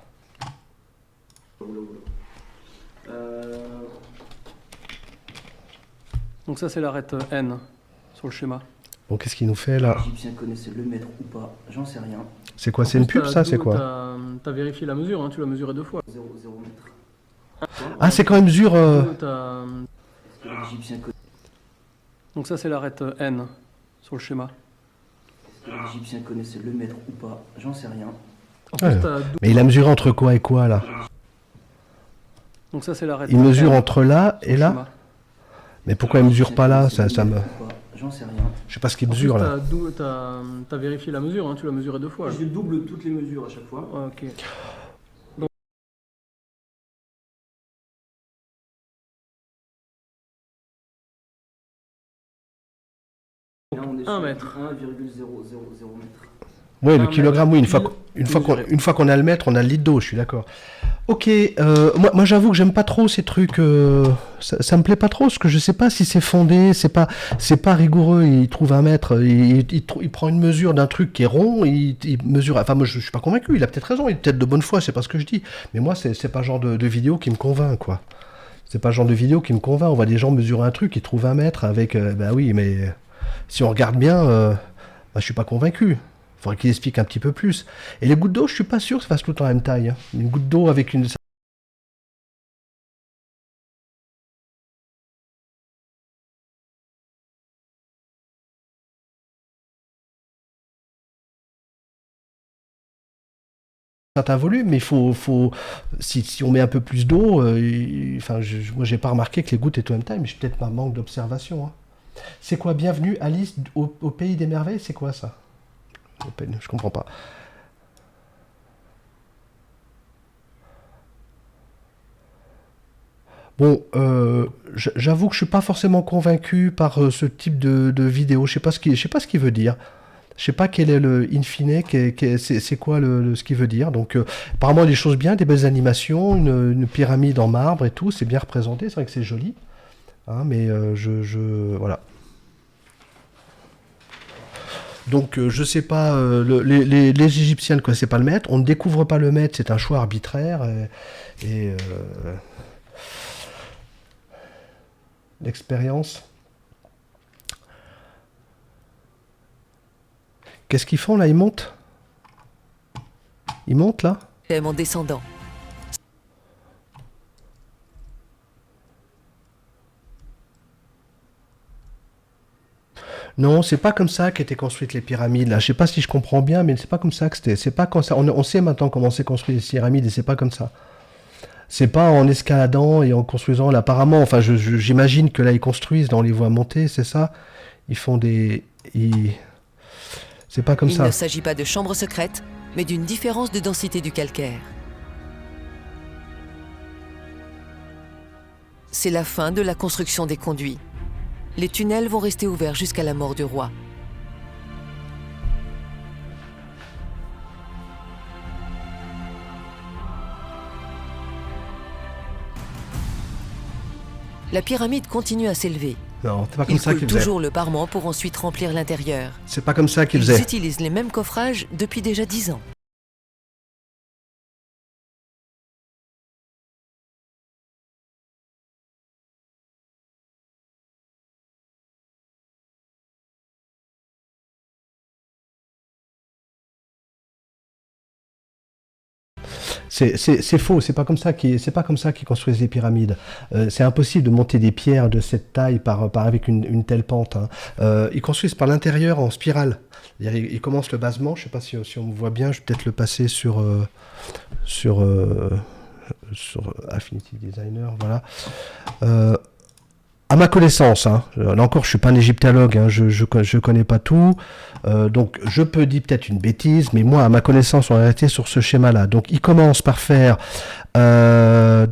Speaker 3: Donc ça c'est l'arête N sur le schéma.
Speaker 1: Bon, qu'est-ce qu'il nous fait là?
Speaker 4: Les Égyptiens connaissaient le mètre ou pas, j'en sais rien.
Speaker 1: C'est quoi? C'est une pub, ça? C'est quoi?
Speaker 3: T'as vérifié la mesure, hein, tu l'as mesuré 2 fois.
Speaker 4: 0 mètre.
Speaker 1: Ah, c'est quand même mesure.
Speaker 3: T'as-
Speaker 4: Est-ce que les Égyptiens
Speaker 3: Donc ça c'est l'arête N sur le schéma.
Speaker 4: connaissaient le mètre ou pas, j'en sais rien.
Speaker 3: En plus,
Speaker 1: Ouais.
Speaker 3: t'as
Speaker 1: Mais il a mesuré entre quoi et quoi là?
Speaker 3: Donc ça c'est l'arête
Speaker 1: Il mesure
Speaker 3: N
Speaker 1: entre là
Speaker 3: sur
Speaker 1: et
Speaker 3: le
Speaker 1: là?
Speaker 3: schéma.
Speaker 1: Mais pourquoi il mesure pas là? Ça me.
Speaker 4: J'en sais rien.
Speaker 1: Je sais pas ce qu'il
Speaker 3: En plus,
Speaker 1: mesure là.
Speaker 3: t'as vérifié la mesure, hein, tu l'as mesuré 2 fois.
Speaker 4: Je double toutes les mesures à chaque fois.
Speaker 3: Ok. 1 mètre.
Speaker 4: 1,000 mètres.
Speaker 1: Oui, le
Speaker 3: 1
Speaker 1: kilogramme, oui,
Speaker 3: mètre,
Speaker 1: une fois qu'on a le mètre, on a le litre d'eau, je suis d'accord. Ok, moi j'avoue que j'aime pas trop ces trucs, ça me plaît pas trop, parce que je sais pas si c'est fondé, c'est pas rigoureux, il trouve 1 mètre, il prend une mesure d'un truc qui est rond, il mesure, enfin moi je suis pas convaincu, il a peut-être raison, il est peut-être de bonne foi, c'est pas ce que je dis, mais moi c'est pas le genre de vidéo qui me convainc, quoi. C'est pas le genre de vidéo qui me convainc, on voit des gens mesurer un truc, ils trouvent 1 mètre avec, bah oui, mais si on regarde bien, bah, je suis pas convaincu. Faudrait qu'il explique un petit peu plus. Et les gouttes d'eau, je suis pas sûr que ça fasse tout en même taille, hein. Une goutte d'eau avec une certain volume, mais si on met un peu plus d'eau, enfin, moi j'ai pas remarqué que les gouttes étaient en même taille, mais c'est peut-être un manque d'observation, hein. C'est quoi, bienvenue Alice au pays des merveilles, c'est quoi ça? Je comprends pas. Bon, j'avoue que je suis pas forcément convaincu par ce type de vidéo. Je sais pas ce qu'il veut dire. Je sais pas quel est le in fine, c'est quoi ce qu'il veut dire. Donc, apparemment, des choses bien, des belles animations, une pyramide en marbre et tout, c'est bien représenté. C'est vrai que c'est joli, hein, mais voilà. Donc, je sais pas, les Égyptiens ne connaissaient pas le maître. On ne découvre pas le maître, c'est un choix arbitraire. Et l'expérience. Qu'est-ce qu'ils font là? Ils montent? Ils montent là?
Speaker 2: Même en descendant.
Speaker 1: Non, c'est pas comme ça qu'étaient construites les pyramides là. Je sais pas si je comprends bien, mais c'est pas comme ça que c'était. C'est pas comme ça. On sait maintenant comment c'est construit les pyramides et c'est pas comme ça. C'est pas en escaladant et en construisant là. Apparemment, enfin, j'imagine que là ils construisent dans les voies montées, c'est ça? Ils font des. C'est pas comme
Speaker 2: Il
Speaker 1: ça.
Speaker 2: ne s'agit pas de chambre secrète, mais d'une différence de densité du calcaire. C'est la fin de la construction des conduits. Les tunnels vont rester ouverts jusqu'à la mort du roi. La pyramide continue à s'élever.
Speaker 1: Non, c'est pas comme
Speaker 2: Ils
Speaker 1: ça
Speaker 2: coulent
Speaker 1: qu'ils faisaient.
Speaker 2: toujours le parement pour ensuite remplir l'intérieur.
Speaker 1: C'est pas comme ça qu'ils
Speaker 2: Ils
Speaker 1: faisaient.
Speaker 2: utilisent les mêmes coffrages depuis déjà 10 ans.
Speaker 1: C'est faux, c'est pas comme ça qu'ils construisent les pyramides. C'est impossible de monter des pierres de cette taille avec une telle pente, hein. Ils construisent par l'intérieur en spirale. Ils commencent le basement, je sais pas si on me voit bien, je vais peut-être le passer sur Affinity Designer, voilà. À ma connaissance, hein, là encore, je suis pas un égyptologue, hein, je connais pas tout, donc je peux dire peut-être une bêtise, mais moi, à ma connaissance, on est resté sur ce schéma-là. Donc, il commence par faire un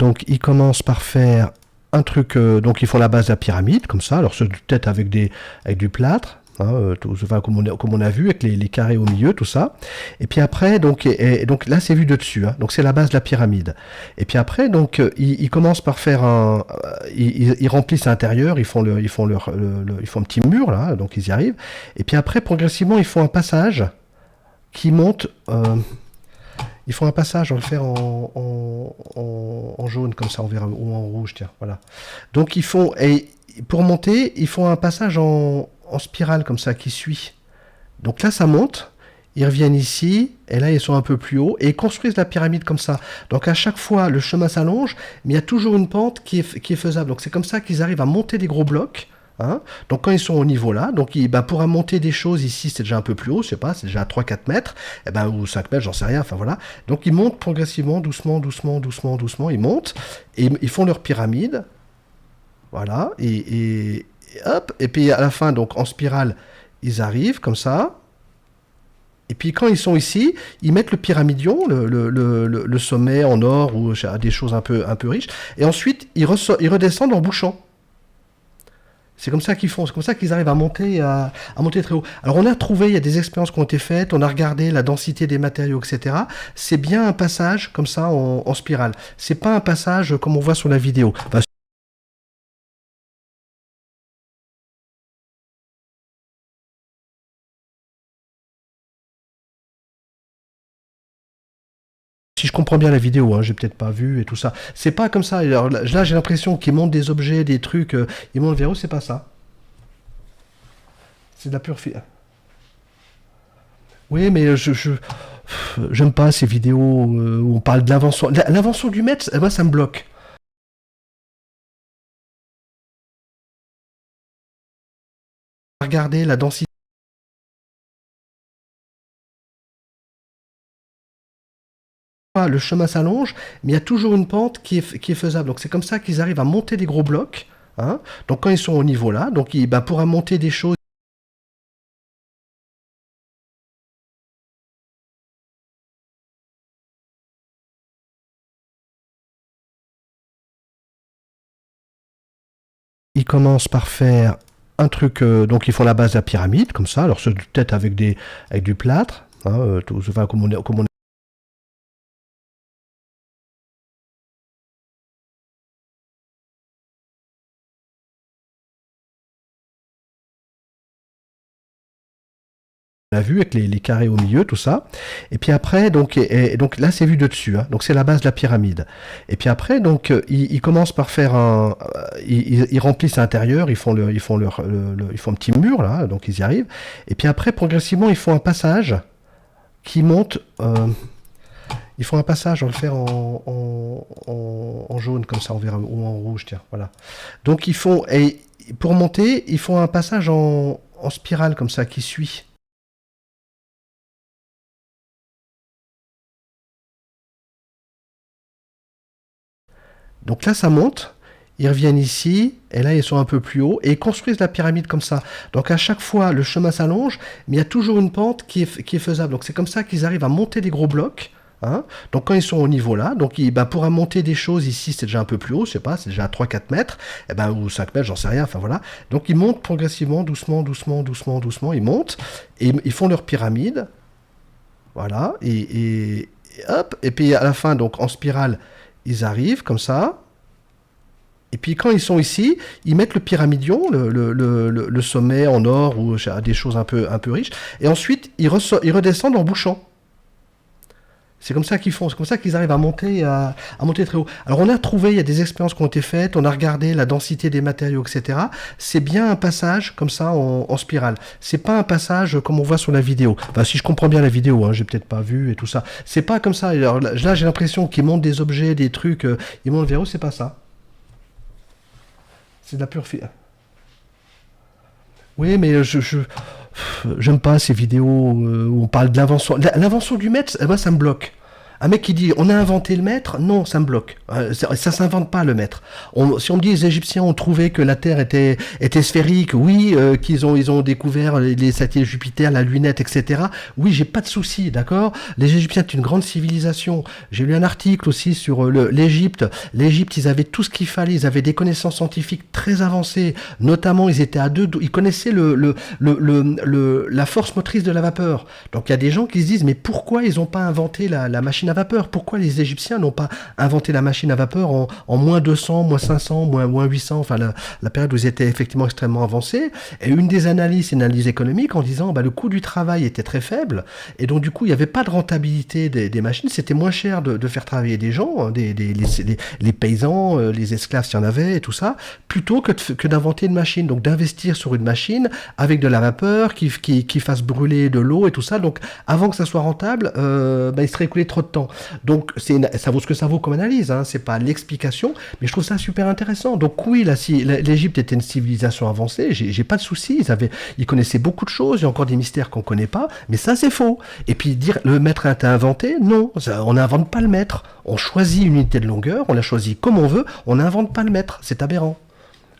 Speaker 1: truc, donc ils font la base de la pyramide, comme ça, alors c'est peut-être avec du plâtre. Hein, enfin, comme on a vu, avec les carrés au milieu, tout ça. Et puis après, donc là, c'est vu de dessus. Hein, donc c'est la base de la pyramide. Et puis après, donc ils commencent par faire ils remplissent l'intérieur, ils font un petit mur là, donc ils y arrivent. Et puis après, progressivement, ils font un passage qui monte. Ils font un passage, on va le faire en jaune comme ça, on verra, ou en rouge, tiens, voilà. Donc pour monter, ils font un passage en spirale comme ça qui suit. Donc là ça monte, ils reviennent ici, et là ils sont un peu plus haut, et ils construisent la pyramide comme ça. Donc à chaque fois le chemin s'allonge, mais il y a toujours une pente qui est faisable. Donc c'est comme ça qu'ils arrivent à monter des gros blocs. Hein. Donc quand ils sont au niveau là, donc pour monter des choses ici c'est déjà un peu plus haut, je sais pas, c'est déjà à 3-4 mètres, ou 5 mètres, j'en sais rien, enfin voilà. Donc ils montent progressivement, doucement, ils montent, et ils font leur pyramide, voilà, et hop, et puis à la fin, donc en spirale, ils arrivent comme ça. Et puis quand ils sont ici, ils mettent le pyramidion, le sommet en or ou des choses un peu riches. Et ensuite, ils redescendent en bouchant. C'est comme ça qu'ils font, c'est comme ça qu'ils arrivent à monter très haut. Alors on a trouvé, il y a des expériences qui ont été faites, on a regardé la densité des matériaux, etc. C'est bien un passage comme ça en spirale. C'est pas un passage comme on voit sur la vidéo. Enfin, si je comprends bien la vidéo, hein, j'ai peut-être pas vu et tout ça. C'est pas comme ça. Alors, là, j'ai l'impression qu'ils montent des objets, des trucs, ils montent vers eux, c'est pas ça. C'est de la pure Oui, mais j'aime pas ces vidéos où on parle de l'invention. L'invention du maître, moi, ça me bloque. Regardez la densité. Le chemin s'allonge, mais il y a toujours une pente qui est faisable. Donc c'est comme ça qu'ils arrivent à monter des gros blocs. Hein. Donc quand ils sont au niveau là, donc pour monter des choses. Ils commencent par faire un truc, donc ils font la base de la pyramide, comme ça, alors peut-être avec du plâtre, hein, enfin, comme on a vu avec les carrés au milieu, tout ça. Et puis après, donc là c'est vu de dessus, hein, donc c'est la base de la pyramide. Et puis après, donc ils commencent par faire ils remplissent l'intérieur, ils font un petit mur là, donc ils y arrivent. Et puis après, progressivement, ils font un passage qui monte. Ils font un passage, on va le faire en jaune comme ça, on verra, ou en rouge, tiens, voilà. Donc pour monter, ils font un passage en spirale comme ça qui suit. Donc là, ça monte, ils reviennent ici, et là, ils sont un peu plus haut, et ils construisent la pyramide comme ça. Donc à chaque fois, le chemin s'allonge, mais il y a toujours une pente qui est faisable. Donc c'est comme ça qu'ils arrivent à monter des gros blocs. Hein. Donc quand ils sont au niveau là, donc pour monter des choses ici, c'est déjà un peu plus haut, je sais pas, c'est déjà à 3-4 mètres, ou 5 mètres, j'en sais rien, enfin voilà. Donc ils montent progressivement, doucement, ils montent, et ils font leur pyramide, voilà, et hop, et puis à la fin, donc en spirale, ils arrivent comme ça. Et puis quand ils sont ici, ils mettent le pyramidion, le sommet en or ou des choses un peu riches. Et ensuite, ils redescendent en bouchant. C'est comme ça qu'ils font, c'est comme ça qu'ils arrivent à monter très haut. Alors on a trouvé, il y a des expériences qui ont été faites, on a regardé la densité des matériaux, etc. C'est bien un passage comme ça en spirale. C'est pas un passage comme on voit sur la vidéo. Enfin, si je comprends bien la vidéo, hein, j'ai peut-être pas vu et tout ça. C'est pas comme ça. Alors là, j'ai l'impression qu'ils montent des objets, des trucs, ils montent vers eux, c'est pas ça. C'est de la pure Oui, mais j'aime pas ces vidéos où on parle de l'invention. L'invention du maître, moi, ça me bloque. Un mec qui dit on a inventé le maître, non, ça me bloque. Ça s'invente pas le maître. Si on me dit les Égyptiens ont trouvé que la Terre était sphérique, oui, ils ont découvert les satellites Jupiter, la lunette, etc. Oui, j'ai pas de souci, d'accord. Les Égyptiens c'est une grande civilisation. J'ai lu un article aussi sur l'Égypte. L'Égypte, ils avaient tout ce qu'il fallait. Ils avaient des connaissances scientifiques très avancées. Notamment, ils étaient ils connaissaient la force motrice de la vapeur. Donc il y a des gens qui se disent mais pourquoi ils n'ont pas inventé la machine à vapeur? Pourquoi les Égyptiens n'ont pas inventé la machine à vapeur en moins 200, moins 500, moins 800, enfin la période où ils étaient effectivement extrêmement avancés? Et une des analyses, c'est une analyse économique en disant le coût du travail était très faible et donc du coup il n'y avait pas de rentabilité des machines, c'était moins cher de faire travailler des gens, hein, les paysans, les esclaves s'il y en avait et tout ça, plutôt que d'inventer une machine, donc d'investir sur une machine avec de la vapeur qui fasse brûler de l'eau et tout ça. Donc avant que ça soit rentable, il serait écoulé trop de temps. Donc ça vaut ce que ça vaut comme analyse, hein, c'est pas l'explication, mais je trouve ça super intéressant. Donc oui, l'Égypte était une civilisation avancée, j'ai pas de soucis, ils connaissaient beaucoup de choses, il y a encore des mystères qu'on connaît pas, mais ça c'est faux. Et puis dire le maître a été inventé, non, on n'invente pas le maître, on choisit une unité de longueur, on la choisit comme on veut, on n'invente pas le maître, c'est aberrant.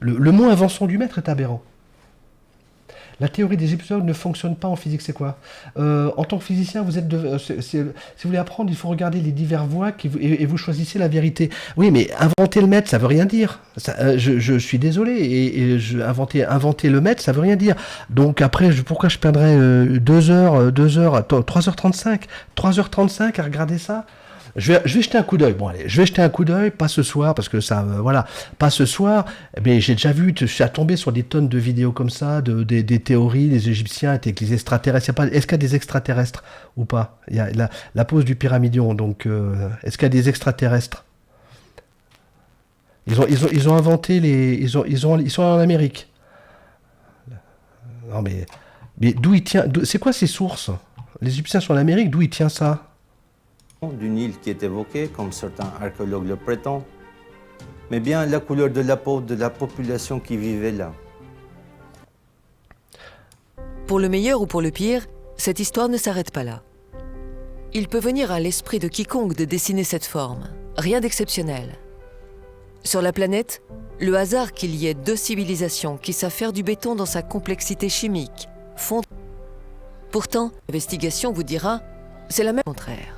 Speaker 1: Le mot invention du maître est aberrant. La théorie des épisodes ne fonctionne pas en physique, c'est quoi? En tant que physicien, vous êtes si vous voulez apprendre, il faut regarder les diverses voies et vous choisissez la vérité. Oui, mais inventer le maître, ça veut rien dire. Je suis désolé, inventer le maître, ça veut rien dire. Donc après, pourquoi je perdrais 3h35 à regarder ça? Je vais jeter un coup d'œil. Bon, allez, je vais jeter un coup d'œil, pas ce soir, parce que ça, voilà, pas ce soir. Mais j'ai déjà vu, je suis tombé sur des tonnes de vidéos comme ça, des théories, des Égyptiens étaient avec les extraterrestres. Est-ce qu'il y a des extraterrestres ou pas? Il y a la pose du pyramidion, donc est-ce qu'il y a des extraterrestres? Ils ont inventé ils sont en Amérique. Non mais d'où il tient? C'est quoi ces sources? Les Égyptiens sont en Amérique, d'où il tient ça?
Speaker 5: D'une île qui est évoquée, comme certains archéologues le prétendent, mais bien la couleur de la peau de la population qui vivait là.
Speaker 2: Pour le meilleur ou pour le pire, cette histoire ne s'arrête pas là. Il peut venir à l'esprit de quiconque de dessiner cette forme. Rien d'exceptionnel. Sur la planète, le hasard qu'il y ait deux civilisations qui savent faire du béton dans sa complexité chimique, fondre. Pourtant, l'investigation vous dira, c'est la même contraire.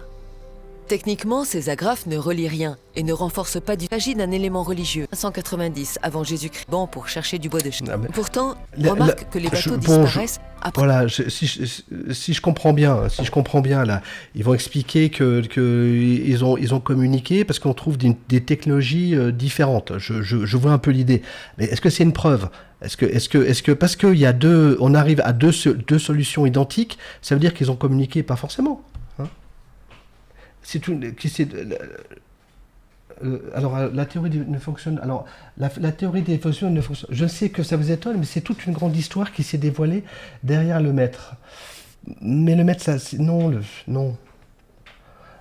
Speaker 2: Techniquement, ces agrafes ne relient rien et ne renforcent pas du. Il s'agit d'un élément religieux. 590 avant Jésus-Christ, bon pour chercher du bois de chêne. Pourtant, remarque que les bateaux disparaissent après.
Speaker 1: Voilà, si je comprends bien, là, ils vont expliquer que ils ont communiqué parce qu'on trouve des technologies différentes. Je vois un peu l'idée. Mais est-ce que c'est une preuve? Est-ce que parce qu'il y a on arrive à deux solutions identiques, ça veut dire qu'ils ont communiqué? Pas forcément. C'est tout. Alors la théorie ne fonctionne. Alors la théorie des fonctions ne fonctionne. Je sais que ça vous étonne, mais c'est toute une grande histoire qui s'est dévoilée derrière le maître. Mais le maître, non.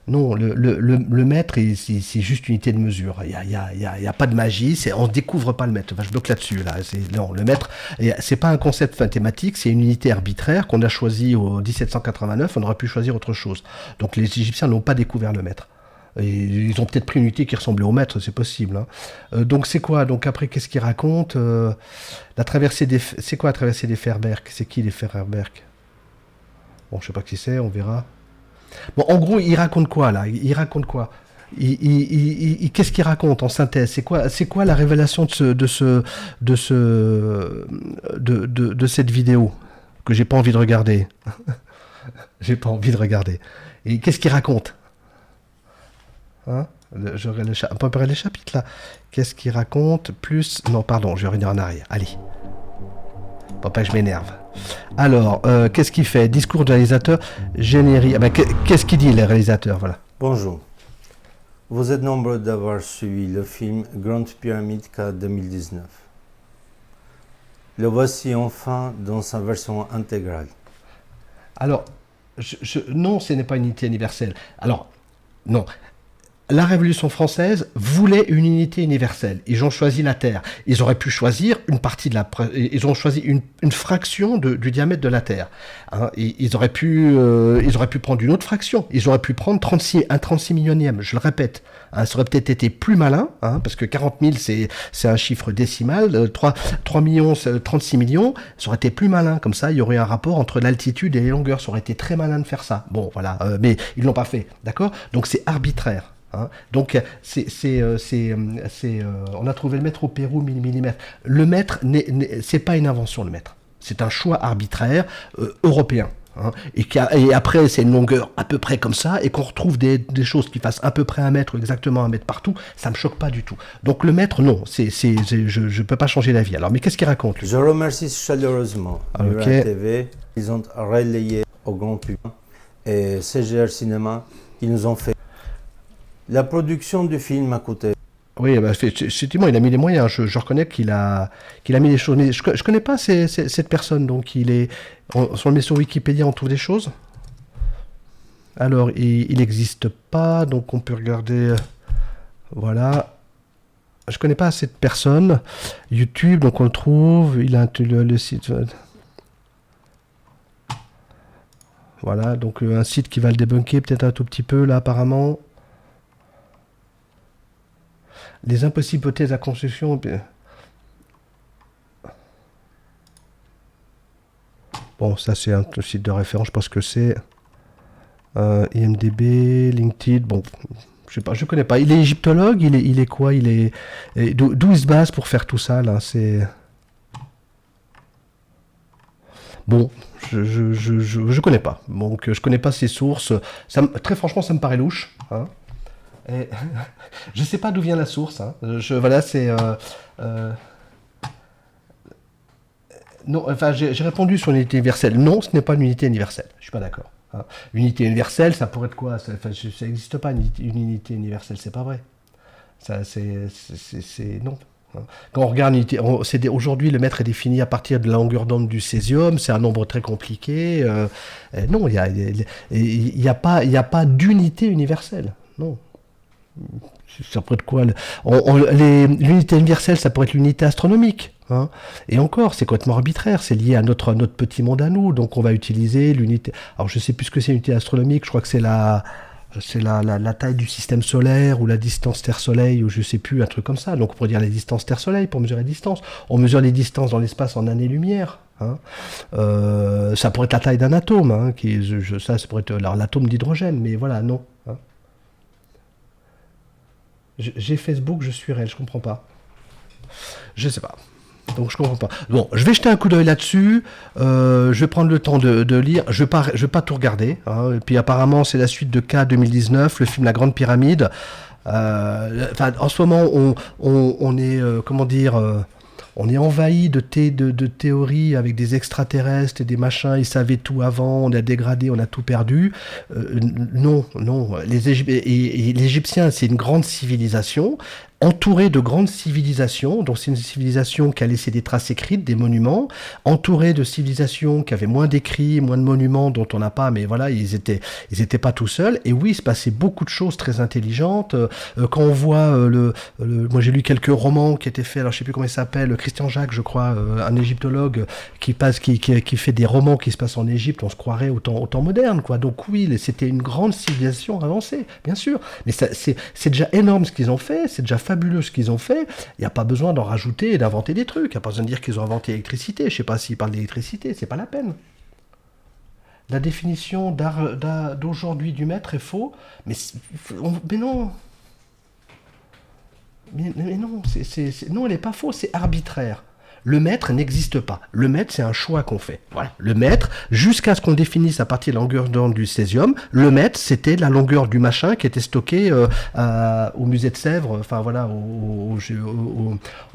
Speaker 1: Le maître, c'est juste une unité de mesure. Il y a pas de magie. On ne découvre pas le maître. Enfin, je bloque là-dessus. Non, le maître, c'est pas un concept mathématique. C'est une unité arbitraire qu'on a choisie en 1789. On aurait pu choisir autre chose. Donc les Égyptiens n'ont pas découvert le maître. Et ils ont peut-être pris une unité qui ressemblait au maître, c'est possible. Hein. Donc c'est quoi? Donc après, qu'est-ce qu'il raconte? La traversée c'est quoi la traversée des Fers-Berg? C'est qui les Fers-Berg? Bon, je sais pas qui c'est. On verra. Bon, en gros, il raconte quoi, là? Il raconte quoi? Qu'est-ce qu'il raconte en synthèse? C'est quoi la révélation de cette vidéo que j'ai pas envie de regarder? J'ai pas envie de regarder. Et qu'est-ce qu'il raconte? Hein? J'aurai à peu près les chapitres, là. Qu'est-ce qu'il raconte? Plus... Non, pardon, je vais revenir en arrière. Allez. Pour pas que je m'énerve. Alors, qu'est-ce qu'il fait? Discours du réalisateur, générique. Qu'est-ce qu'il dit, les réalisateurs? Voilà.
Speaker 5: Bonjour. Vous êtes nombreux d'avoir suivi le film Grande Pyramide K 2019. Le voici enfin dans sa version intégrale.
Speaker 1: Alors, non, ce n'est pas une unité universelle. Alors, non. La Révolution française voulait une unité universelle. Ils ont choisi la Terre. Ils auraient pu choisir une partie de ils ont choisi une fraction du diamètre de la Terre. Hein, ils auraient pu prendre une autre fraction. Ils auraient pu prendre un 36 millionième. Je le répète. Hein, ça aurait peut-être été plus malin, hein, parce que 40 000, c'est un chiffre décimal. 3 millions, 36 millions, ça aurait été plus malin. Comme ça, il y aurait un rapport entre l'altitude et les longueurs. Ça aurait été très malin de faire ça. Bon, voilà. Mais ils l'ont pas fait. D'accord? Donc c'est arbitraire. Hein. Donc, on a trouvé le mètre au Pérou, millimètre. Le mètre, c'est pas une invention, le mètre. C'est un choix arbitraire européen. Hein, et après, c'est une longueur à peu près comme ça, et qu'on retrouve des choses qui fassent à peu près 1 mètre ou exactement 1 mètre partout, ça me choque pas du tout. Donc le mètre, non, je peux pas changer d'avis. Alors, mais qu'est-ce qu'il raconte, lui?
Speaker 5: Je remercie chaleureusement Murat TV. Ils ont relayé au grand public et CGR Cinéma qui nous ont fait. La production du film a coûté.
Speaker 1: Oui, effectivement, il a mis les moyens. Je reconnais qu'il a mis les choses. Mais je connais pas cette personne, donc si on le met sur Wikipédia, on trouve des choses. Alors, il n'existe pas, donc on peut regarder. Voilà. Je connais pas cette personne. YouTube, donc on le trouve. Il a le site. Voilà, donc un site qui va le débunker peut-être un tout petit peu là, apparemment. Les impossibles hypothèses à construction. Bon, ça c'est un site de référence, je pense que c'est IMDb, LinkedIn, bon, je sais pas, je connais pas. Il est égyptologue, il est quoi? D'où il se base pour faire tout ça, là? C'est... Bon, je connais pas. Donc, je connais pas ses sources. Très franchement, ça me paraît louche. Hein. Et, je sais pas d'où vient la source. Hein. Voilà, c'est... non, enfin, j'ai répondu sur l'unité universelle. Non, ce n'est pas une unité universelle. Je suis pas d'accord. Hein. L'unité universelle, ça pourrait être quoi? Ça n'existe pas, une unité universelle. C'est pas vrai. Ça, non. Quand on regarde, aujourd'hui, le mètre est défini à partir de la longueur d'onde du césium, c'est un nombre très compliqué. Non, il n'y a pas d'unité universelle. Non. Ça pourrait être quoi? L'unité universelle, ça pourrait être l'unité astronomique. Hein. Et encore, c'est complètement arbitraire, c'est lié à notre petit monde à nous. Donc on va utiliser l'unité. Alors je ne sais plus ce que c'est l'unité astronomique, je crois que c'est la taille du système solaire ou la distance Terre-Soleil ou je sais plus, un truc comme ça. Donc on pourrait dire la distance Terre-Soleil pour mesurer les distances. On mesure les distances dans l'espace en années-lumière. Hein. Ça pourrait être la taille d'un atome. Hein, ça pourrait être l'atome d'hydrogène, mais voilà, non. Hein. J'ai Facebook, je suis réel, je comprends pas. Je sais pas. Donc je comprends pas. Bon, je vais jeter un coup d'œil là-dessus. Je vais prendre le temps de lire. Je vais pas tout regarder. Hein. Et puis apparemment c'est la suite de K 2019, le film La Grande Pyramide. En ce moment on est comment dire. On est envahi de théories avec des extraterrestres et des machins, ils savaient tout avant, on a dégradé, on a tout perdu. Non. Les Égyptiens, c'est une grande civilisation, entourée de grandes civilisations, donc c'est une civilisation qui a laissé des traces écrites, des monuments, entourée de civilisations qui avaient moins d'écrits, moins de monuments dont on n'a pas, mais voilà, ils étaient pas tout seuls. Et oui, il se passait beaucoup de choses très intelligentes. Quand on voit moi j'ai lu quelques romans qui étaient faits, alors je sais plus comment il s'appelle, Christian Jacques, je crois, un égyptologue qui fait des romans qui se passent en Égypte, on se croirait au temps moderne, quoi. Donc oui, c'était une grande civilisation avancée, bien sûr. Mais c'est déjà énorme ce qu'ils ont fait, c'est déjà fabuleux ce qu'ils ont fait. Il n'y a pas besoin d'en rajouter et d'inventer des trucs. Il n'y a pas besoin de dire qu'ils ont inventé l'électricité. Je ne sais pas s'ils parlent d'électricité, c'est pas la peine. La définition d'aujourd'hui du mètre est faux, mais non. Mais non, non, elle n'est pas fausse, c'est arbitraire. Le mètre n'existe pas. Le mètre, c'est un choix qu'on fait. Voilà. Le mètre, jusqu'à ce qu'on définisse à partir de la longueur d'onde du césium, le mètre, c'était la longueur du machin qui était stocké au musée de Sèvres, enfin voilà, au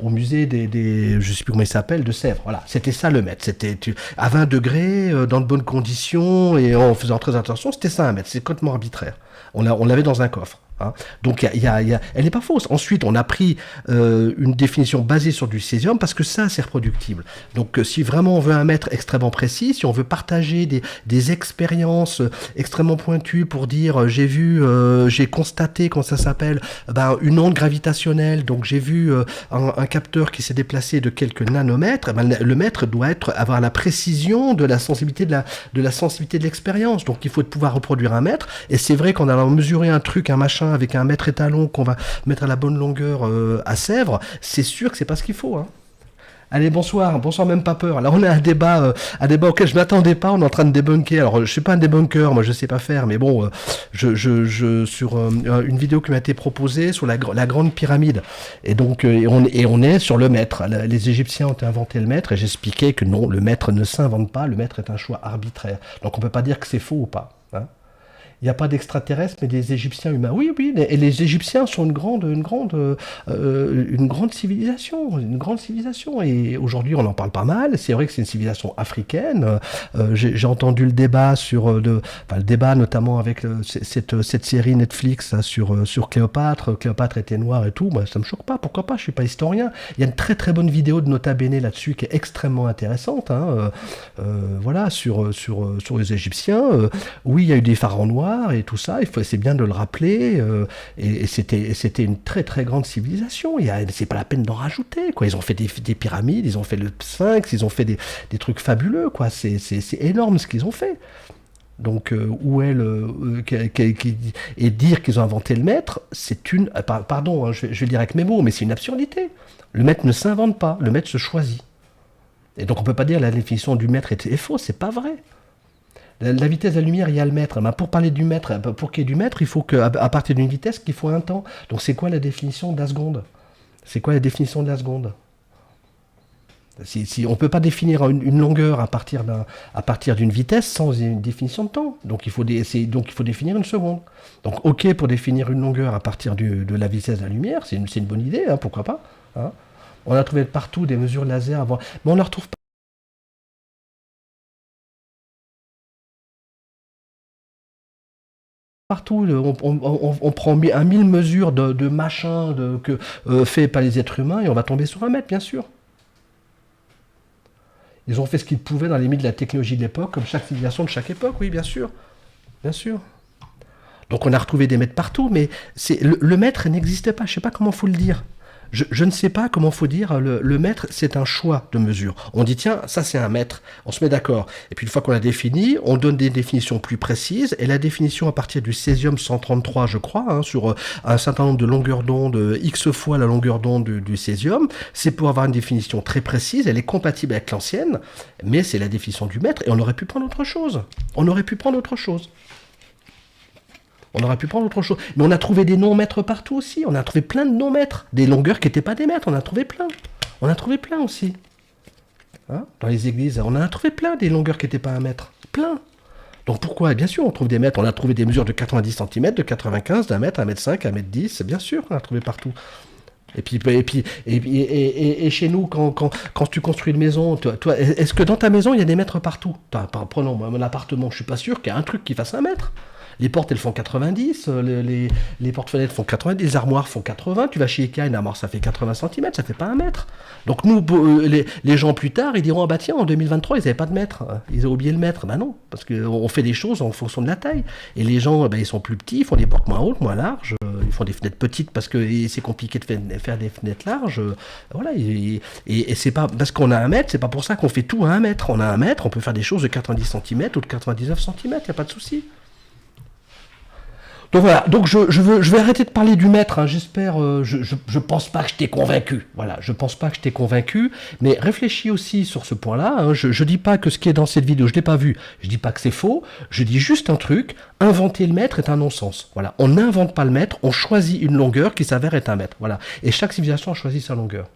Speaker 1: musée des je sais plus comment il s'appelle, de Sèvres. Voilà, c'était ça le mètre. C'était à 20 degrés, dans de bonnes conditions, et en faisant très attention, c'était ça un mètre. C'est complètement arbitraire. On l'avait dans un coffre. Hein. Donc elle n'est pas fausse. Ensuite, on a pris une définition basée sur du césium parce que ça, c'est reproductible. Donc si vraiment on veut un mètre extrêmement précis, si on veut partager des expériences extrêmement pointues pour dire j'ai constaté, comment ça s'appelle, une onde gravitationnelle, donc j'ai vu un capteur qui s'est déplacé de quelques nanomètres, le mètre doit avoir la précision de la sensibilité de l'expérience. Donc il faut pouvoir reproduire un mètre, et c'est vrai qu'en allant mesurer un truc, un machin avec un mètre étalon qu'on va mettre à la bonne longueur à Sèvres, c'est sûr que c'est pas ce qu'il faut. Hein. Allez, bonsoir, même pas peur. Alors on a un débat auquel je m'attendais pas, on est en train de débunker. Alors je suis pas un débunker, moi je sais pas faire, mais bon, sur une vidéo qui m'a été proposée sur la grande pyramide, et donc on est sur le mètre. Les Égyptiens ont inventé le mètre, et j'expliquais que non, le mètre ne s'invente pas, le mètre est un choix arbitraire. Donc on peut pas dire que c'est faux ou pas. Hein. Il n'y a pas d'extraterrestres, mais des Égyptiens humains. Oui, et les Égyptiens sont une grande civilisation, Et aujourd'hui, on en parle pas mal. C'est vrai que c'est une civilisation africaine. J'ai entendu le débat le débat notamment avec cette série Netflix là, sur Cléopâtre. Cléopâtre était noire et tout. Moi, ça me choque pas. Pourquoi pas? Je suis pas historien. Il y a une très très bonne vidéo de Nota Bene là-dessus qui est extrêmement intéressante. Hein, voilà, sur les Égyptiens. Oui, il y a eu des pharaons noirs et tout ça, c'est bien de le rappeler, et c'était une très très grande civilisation, c'est pas la peine d'en rajouter, quoi. Ils ont fait des pyramides, ils ont fait le Sphinx, ils ont fait des trucs fabuleux, quoi. C'est énorme ce qu'ils ont fait. Donc et dire qu'ils ont inventé le mètre, c'est une... Pardon, hein, je vais le dire avec mes mots, mais c'est une absurdité. Le mètre ne s'invente pas, le mètre se choisit. Et donc on ne peut pas dire la définition du mètre est fausse, c'est pas vrai. La vitesse de la lumière, il y a le mètre. Ben, pour parler du mètre, pour qu'il y ait du mètre, il faut qu'à partir d'une vitesse, qu'il faut un temps. Donc c'est quoi la définition de la seconde? C'est quoi la définition de la seconde? On ne peut pas définir une longueur à partir d'une vitesse sans une définition de temps. Donc il faut définir une seconde. Donc ok pour définir une longueur à partir de la vitesse de la lumière, c'est une bonne idée, hein, pourquoi pas, hein. On a trouvé partout des mesures laser avant, mais on ne la retrouve pas partout. On prend 1000 mesures de machin fait par les êtres humains et on va tomber sur un mètre, bien sûr. Ils ont fait ce qu'ils pouvaient dans les limites de la technologie de l'époque, comme chaque civilisation de chaque époque, oui, bien sûr. Bien sûr. Donc on a retrouvé des mètres partout, mais le mètre n'existait pas, je ne sais pas comment il faut le dire. Je ne sais pas comment il faut dire, le mètre, c'est un choix de mesure. On dit, tiens, ça c'est un mètre, on se met d'accord. Et puis une fois qu'on l'a défini, on donne des définitions plus précises, et la définition à partir du césium 133, je crois, hein, sur un certain nombre de longueurs d'onde, X fois la longueur d'onde du césium, c'est pour avoir une définition très précise, elle est compatible avec l'ancienne, mais c'est la définition du mètre, et on aurait pu prendre autre chose. On aurait pu prendre autre chose. Mais on a trouvé des non-mètres partout aussi. On a trouvé plein de non-mètres. Des longueurs qui n'étaient pas des mètres. On a trouvé plein. Aussi. Hein, dans les églises, on en a trouvé plein des longueurs qui n'étaient pas un mètre. Plein. Donc pourquoi? Bien sûr, on trouve des mètres. On a trouvé des mesures de 90 cm, de 95, d'un mètre, 1,5 m, 1,10 m. Bien sûr qu'on a trouvé partout. Et chez nous, quand tu construis une maison, toi, est-ce que dans ta maison, il y a des mètres partout? Prenons mon appartement, je ne suis pas sûr qu'il y ait un truc qui fasse un mètre. Les portes, elles font 90, les portes-fenêtres font 90, les armoires font 80. Tu vas chez Ikea, une armoire, ça fait 80 cm, ça fait pas un mètre. Donc nous, les gens plus tard, ils diront, ah bah tiens, en 2023, ils n'avaient pas de mètre. Ils ont oublié le mètre. Bah non, parce qu'on fait des choses en fonction de la taille. Et les gens, ils sont plus petits, ils font des portes moins hautes, moins larges. Ils font des fenêtres petites parce que c'est compliqué de faire des fenêtres larges. Voilà. Et c'est pas parce qu'on a un mètre, c'est pas pour ça qu'on fait tout à un mètre. On a un mètre, on peut faire des choses de 90 cm ou de 99 cm, il n'y a pas de souci. Donc voilà, donc je vais arrêter de parler du mètre, hein, j'espère, je pense pas que je t'ai convaincu, voilà, je pense pas que je t'ai convaincu, mais réfléchis aussi sur ce point-là, hein, je dis pas que ce qui est dans cette vidéo, je l'ai pas vu, je dis pas que c'est faux, je dis juste un truc, inventer le mètre est un non-sens, voilà, on n'invente pas le mètre, on choisit une longueur qui s'avère être un mètre, voilà, et chaque civilisation a choisi sa longueur.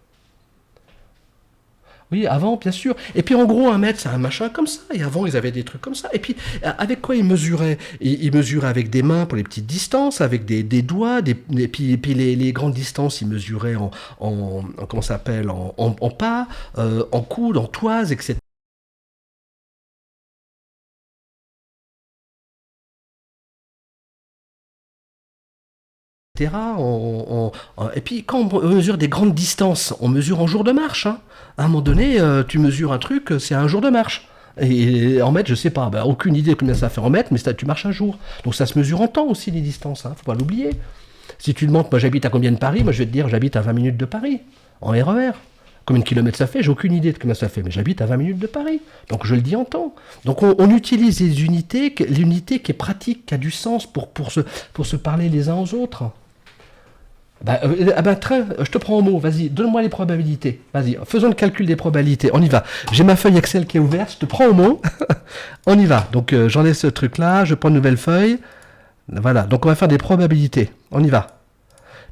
Speaker 1: Oui, avant, bien sûr. Et puis en gros, un mètre, c'est un machin comme ça. Et avant, ils avaient des trucs comme ça. Et puis, avec quoi ils mesuraient? Ils mesuraient avec des mains pour les petites distances, avec des doigts. Et puis les grandes distances, ils mesuraient comment ça s'appelle, en pas, en coude, en toise, etc. Et puis quand on mesure des grandes distances, on mesure en jours de marche, hein. À un moment donné, tu mesures un truc, c'est un jour de marche. Et en mètres, je sais pas, aucune idée de combien ça fait en mètres, mais tu marches un jour. Donc ça se mesure en temps aussi, les distances, hein, faut pas l'oublier. Si tu demandes, moi j'habite à combien de Paris, moi je vais te dire, j'habite à 20 minutes de Paris, en RER. Combien de kilomètres ça fait? J'ai aucune idée de combien ça fait, mais j'habite à 20 minutes de Paris. Donc je le dis en temps. Donc on utilise l'unité qui est pratique, qui a du sens pour se parler les uns aux autres. Je te prends au mot, vas-y, donne-moi les probabilités. Vas-y, faisons le calcul des probabilités, on y va. J'ai ma feuille Excel qui est ouverte, je te prends au mot. On y va, donc j'enlève ce truc-là, je prends une nouvelle feuille. Voilà, donc on va faire des probabilités, on y va.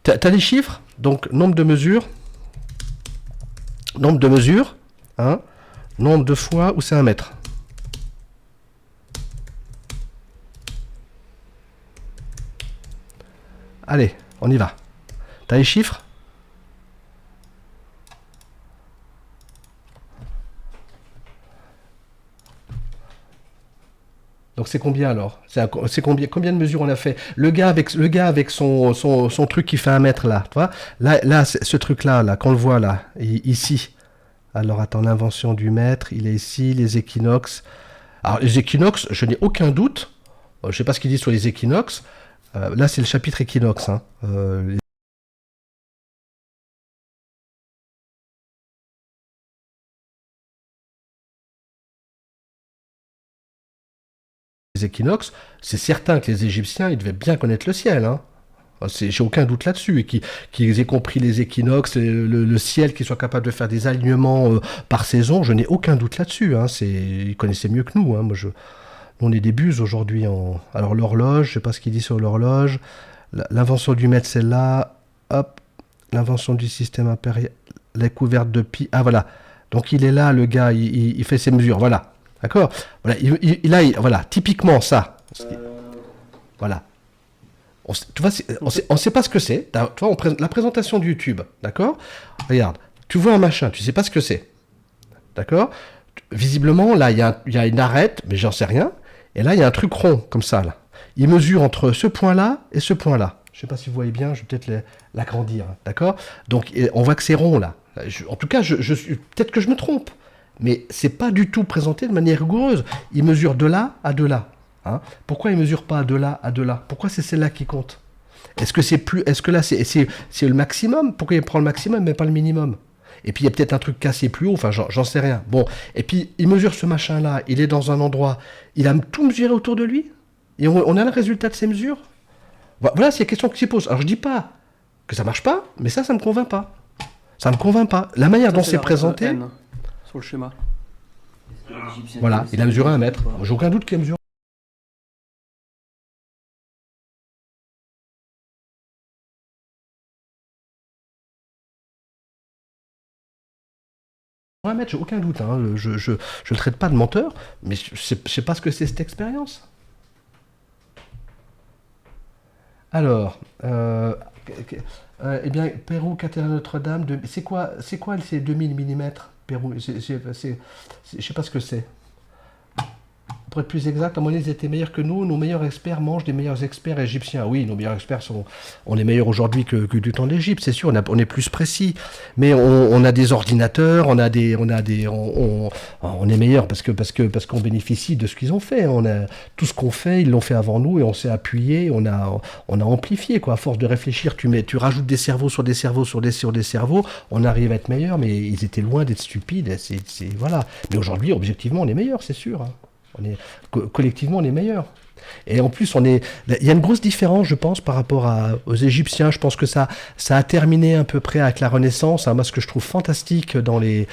Speaker 1: T'as les chiffres, donc nombre de mesures, hein, nombre de fois où c'est un mètre. Allez, on y va. T'as les chiffres? Donc c'est combien alors? C'est combien de mesures on a fait? Le gars avec son truc qui fait un mètre là, tu vois? Là ce truc-là, là, qu'on le voit là, ici. Alors attends, l'invention du mètre, il est ici, les équinoxes. Alors les équinoxes, je n'ai aucun doute. Je ne sais pas ce qu'il dit sur les équinoxes. Là c'est le chapitre équinoxe, hein. Les équinoxes, c'est certain que les Égyptiens, ils devaient bien connaître le ciel, hein. J'ai aucun doute là-dessus. Et qu'ils aient compris les équinoxes, le ciel, qu'ils soient capables de faire des alignements par saison, je n'ai aucun doute là-dessus. Hein. Ils connaissaient mieux que nous. Hein. On est des buses aujourd'hui. Alors l'horloge, je ne sais pas ce qu'il dit sur l'horloge. L'invention du mètre, c'est là. Hop. L'invention du système impérial. La couverte de pi. Ah voilà. Donc il est là, le gars, il fait ses mesures. Voilà. D'accord. Voilà. Voilà. Typiquement ça. Voilà. Tu vois, on sait pas ce que c'est. Tu vois, la présentation de YouTube. D'accord. Regarde. Tu vois un machin. Tu sais pas ce que c'est. D'accord. Visiblement, là, il y a une arête, mais j'en sais rien. Et là, il y a un truc rond, comme ça, là. Il mesure entre ce point-là et ce point-là. Je ne sais pas si vous voyez bien, je vais peut-être l'agrandir, hein, d'accord? Donc, on voit que c'est rond, là. En tout cas, peut-être que je me trompe, mais c'est pas du tout présenté de manière rigoureuse. Il mesure de là à de là. Hein. Pourquoi il mesure pas de là à de là? Pourquoi c'est celle-là qui compte? Est-ce que là, c'est le maximum? Pourquoi il prend le maximum, mais pas le minimum? Et puis, il y a peut-être un truc cassé plus haut, enfin, j'en sais rien. Bon, et puis, il mesure ce machin-là, il est dans un endroit, il a tout mesuré autour de lui, et on a le résultat de ces mesures. Voilà, c'est la question qui s'y pose. Alors je dis pas que ça marche pas, mais ça me convainc pas. Ça me convainc pas. La manière dont c'est présenté.
Speaker 3: N, sur le schéma.
Speaker 1: Voilà, il a mesuré 1 mètre. J'ai aucun doute qu'il a mesuré 1 mètre, j'ai aucun doute. Hein. Je le traite pas de menteur, mais je sais pas ce que c'est cette expérience. Alors, eh bien, Pérou, cathédrale Notre-Dame, c'est quoi ces 2000 mm Pérou, je sais pas ce que c'est. Pour être plus exact, à mon avis, ils étaient meilleurs que nous. Nos meilleurs experts mangent des meilleurs experts égyptiens. Oui, nos meilleurs experts on est meilleurs aujourd'hui que du temps de l'Égypte, c'est sûr. On est plus précis. Mais on a des ordinateurs, on est meilleurs parce qu'on bénéficie de ce qu'ils ont fait. Tout ce qu'on fait, ils l'ont fait avant nous et on s'est appuyé, on a amplifié, quoi. À force de réfléchir, tu rajoutes des cerveaux sur des cerveaux sur des cerveaux, on arrive à être meilleurs, mais ils étaient loin d'être stupides. Voilà. Mais aujourd'hui, objectivement, on est meilleurs, c'est sûr. Hein. Collectivement, on est meilleurs. Et en plus, il y a une grosse différence, je pense, par rapport aux Égyptiens. Je pense que ça a terminé à peu près avec la Renaissance. Hein. Moi, ce que je trouve fantastique dans les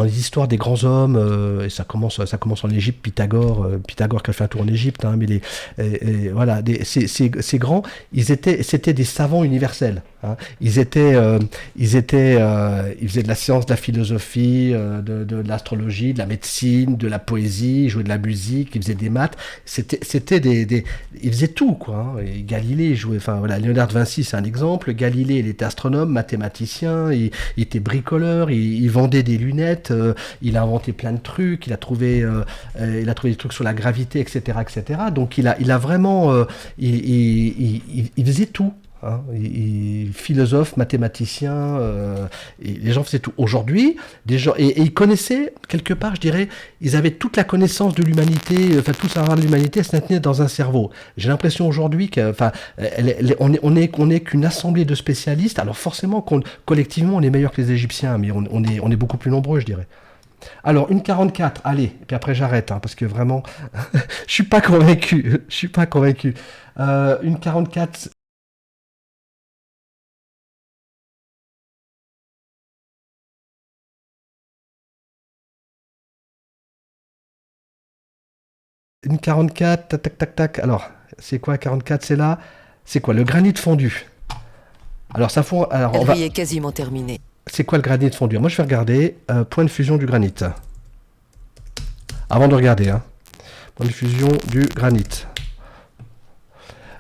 Speaker 1: histoires des grands hommes, et ça commence en Égypte, Pythagore qui a fait un tour en Égypte, hein, mais voilà, ces grands, c'était des savants universels. Hein. Ils faisaient de la science, de la philosophie, de l'astrologie, de la médecine, de la poésie, ils jouaient de la musique, ils faisaient des maths. C'était ils faisaient tout, quoi. Hein. Et Galilée jouait, enfin voilà, Léonard de Vinci, c'est un exemple. Galilée, il était astronome, mathématicien, il était bricoleur, il vendait des lunettes, il a inventé plein de trucs, il a trouvé des trucs sur la gravité, etc., etc. Donc il a vraiment, il faisait tout. Hein, philosophe, mathématicien, et les gens faisaient tout. Aujourd'hui, des gens, et ils connaissaient, quelque part, je dirais, ils avaient toute la connaissance de l'humanité, enfin tout savoir de l'humanité se tenait dans un cerveau. J'ai l'impression aujourd'hui on est qu'une assemblée de spécialistes, alors forcément, collectivement, on est meilleur que les Égyptiens, mais on est beaucoup plus nombreux, je dirais. Alors, une 44, allez, et puis après j'arrête, hein, parce que vraiment, je suis pas convaincu. Une 44... Une 44, tac, tac, tac, tac. Alors, c'est quoi 44? C'est là. C'est quoi? Le granit fondu. Alors, ça fond. Alors,
Speaker 2: La grille est quasiment terminée.
Speaker 1: C'est quoi le granit fondu? Moi, je vais regarder. Point de fusion du granit. Avant de regarder, hein. Point de fusion du granit.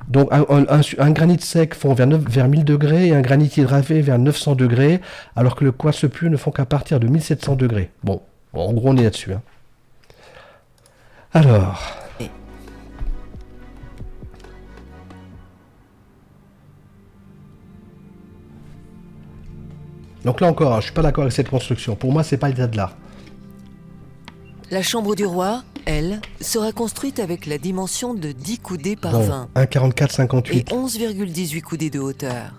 Speaker 1: Donc, un granit sec fond vers 1000 degrés et un granit hydraté vers 900 degrés, alors que le quartz pur ne fond qu'à partir de 1700 degrés. Bon, en gros, on est là-dessus, hein. Alors. Donc là encore, hein, je suis pas d'accord avec cette construction. Pour moi, c'est pas l'état de l'art.
Speaker 2: La chambre du roi, elle, sera construite avec la dimension de 10 coudées par
Speaker 1: Bon,
Speaker 2: 20
Speaker 1: un 44-58.
Speaker 2: et 11,18 coudées de hauteur.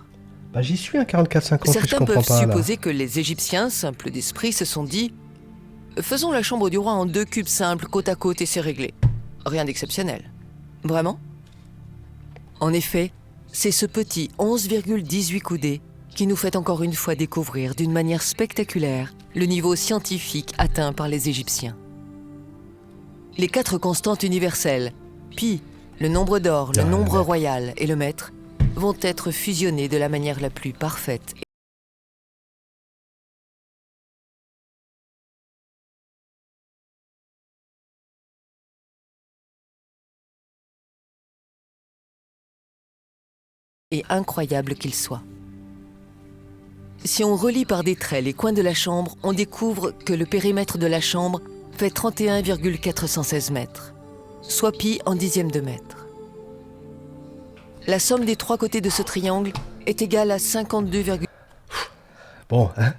Speaker 1: Bah, j'y suis un 44-58, je
Speaker 2: Certains
Speaker 1: comprends
Speaker 2: peuvent
Speaker 1: pas.
Speaker 2: supposer que les Égyptiens, simples d'esprit, se sont dit « Faisons la chambre du roi en 2 cubes simples, côte à côte, et c'est réglé. » Rien d'exceptionnel. Vraiment? En effet, c'est ce petit 11,18 coudées qui nous fait encore une fois découvrir d'une manière spectaculaire le niveau scientifique atteint par les Égyptiens. Les 4 constantes universelles, pi, le nombre d'or, le nombre royal et le mètre, vont être fusionnées de la manière la plus parfaite et incroyable qu'il soit. Si on relie par des traits les coins de la chambre, on découvre que le périmètre de la chambre fait 31,416 mètres, soit pi en dixième de mètre. La somme des 3 côtés de ce triangle est égale à 52,
Speaker 1: Bon, hein,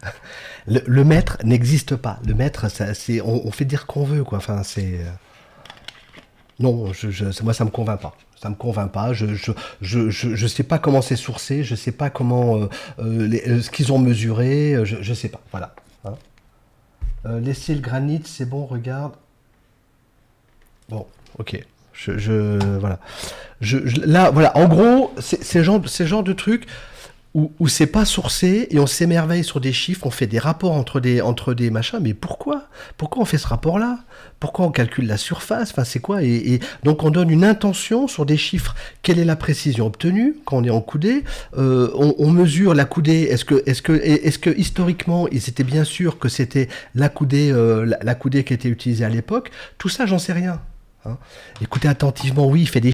Speaker 1: le mètre n'existe pas. Le mètre, on fait dire qu'on veut, quoi. Enfin, c'est... Non, moi, ça me convainc pas. Ça me convainc pas. Je sais pas comment c'est sourcé. Je sais pas comment ce qu'ils ont mesuré. Je sais pas. Voilà. Hein. Laissez le granit, c'est bon. Regarde. Bon, ok. Voilà. Là, voilà. En gros, c'est genre de truc où c'est pas sourcé et on s'émerveille sur des chiffres, on fait des rapports entre des machins, mais pourquoi on fait ce rapport-là? Pourquoi on calcule la surface? Enfin, c'est quoi? Et donc on donne une intention sur des chiffres. Quelle est la précision obtenue quand on est en coudée? On mesure la coudée. Est-ce que historiquement ils étaient bien sûrs que c'était la coudée qui était utilisée à l'époque? Tout ça, j'en sais rien. Hein. Écoutez attentivement. Oui, il fait des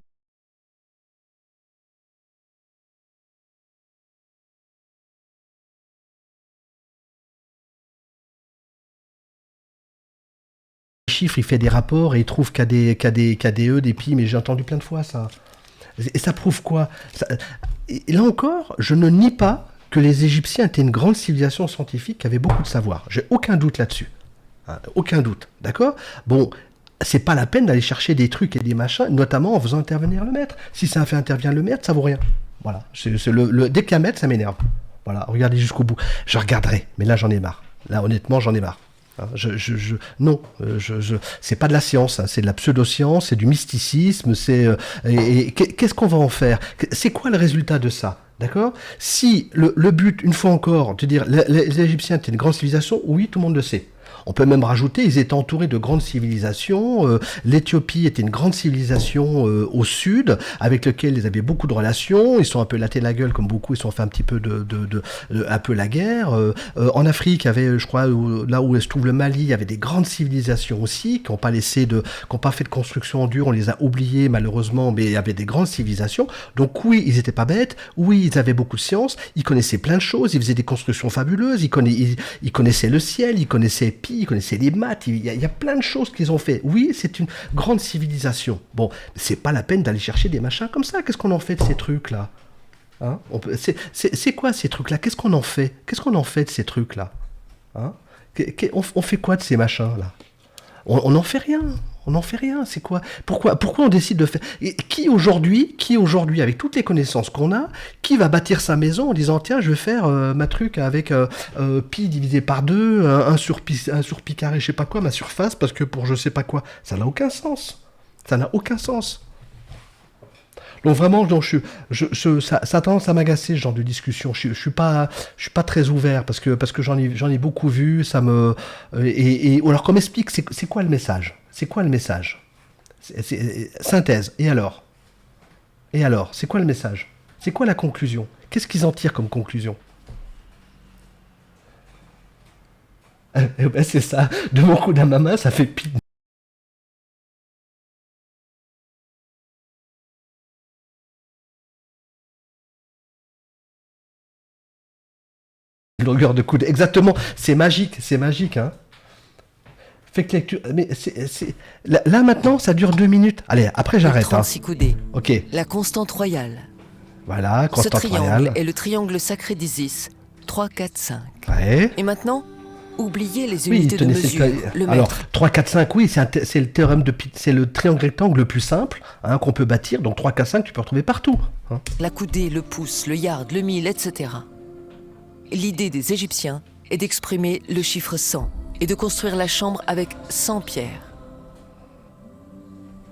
Speaker 1: chiffres, il fait des rapports et il trouve qu'il y a des E, des pi, mais j'ai entendu plein de fois ça. Et ça prouve quoi? Et là encore, je ne nie pas que les Égyptiens étaient une grande civilisation scientifique qui avait beaucoup de savoir. J'ai aucun doute là-dessus. Hein, aucun doute, d'accord? Bon, c'est pas la peine d'aller chercher des trucs et des machins, notamment en faisant intervenir le maître. Si ça fait intervenir le maître, ça vaut rien. Voilà. Dès qu'il y a un maître, ça m'énerve. Voilà, regardez jusqu'au bout. Je regarderai, mais là j'en ai marre. Là, honnêtement, j'en ai marre. Non, c'est pas de la science, hein, c'est de la pseudo-science, c'est du mysticisme, qu'est-ce qu'on va en faire? C'est quoi le résultat de ça? D'accord? Si le but, une fois encore, de dire les Égyptiens étaient une grande civilisation, oui, tout le monde le sait. On peut même rajouter, ils étaient entourés de grandes civilisations. L'Éthiopie était une grande civilisation au sud, avec laquelle ils avaient beaucoup de relations. Ils sont un peu latés la gueule, comme beaucoup. Ils sont fait un petit peu un peu la guerre. En Afrique, il y avait, je crois, là où se trouve le Mali, il y avait des grandes civilisations aussi, qui n'ont pas fait de construction en dur. On les a oubliées malheureusement, mais il y avait des grandes civilisations. Donc oui, ils étaient pas bêtes. Oui, ils avaient beaucoup de science. Ils connaissaient plein de choses. Ils faisaient des constructions fabuleuses. Ils connaissaient le ciel. Ils connaissaient pi. Ils connaissaient les maths, il y a plein de choses qu'ils ont fait. Oui, c'est une grande civilisation. Bon, c'est pas la peine d'aller chercher des machins comme ça. Qu'est-ce qu'on en fait de ces trucs-là? Hein? C'est quoi ces trucs-là? Qu'est-ce qu'on en fait? Qu'est-ce qu'on en fait de ces trucs-là? Hein? On fait quoi de ces machins-là? On n'en fait rien. On n'en fait rien, c'est quoi? Pourquoi on décide de faire... Et qui aujourd'hui, avec toutes les connaissances qu'on a, qui va bâtir sa maison en disant, tiens, je vais faire ma truc avec pi divisé par 2, 1 sur pi carré, je sais pas quoi, ma surface, parce que pour je sais pas quoi. Ça n'a aucun sens. Ça n'a aucun sens. Donc vraiment, ça a tendance à m'agacer ce genre de discussion. Je suis pas très ouvert parce que j'en ai beaucoup vu. Ça me alors qu'on m'explique c'est quoi le message? C'est quoi le message? Synthèse. Et alors? C'est quoi le message? C'est quoi la conclusion? Qu'est-ce qu'ils en tirent comme conclusion? Ben c'est ça. De mon coup d'un main, ça fait pile. Longueur de coude, exactement. C'est magique, hein. Fait que lecture, mais là maintenant, ça dure 2 minutes. Allez, après j'arrête.
Speaker 2: 36 coudées.
Speaker 1: Ok.
Speaker 2: La constante royale.
Speaker 1: Voilà, constante
Speaker 2: royale. Ce triangle
Speaker 1: royale.
Speaker 2: est le triangle sacré d'Isis. 3, 4, 5.
Speaker 1: Ouais.
Speaker 2: Et maintenant, oubliez les
Speaker 1: Oui,
Speaker 2: unités de mesure. Le
Speaker 1: alors,
Speaker 2: mètre.
Speaker 1: 3, 4, 5, oui, c'est le théorème c'est le triangle rectangle le plus simple hein, qu'on peut bâtir. Donc 3, 4, 5, tu peux retrouver partout. Hein.
Speaker 2: La coudée, le pouce, le yard, le mille, etc. L'idée des Égyptiens est d'exprimer le chiffre 100 et de construire la chambre avec 100 pierres.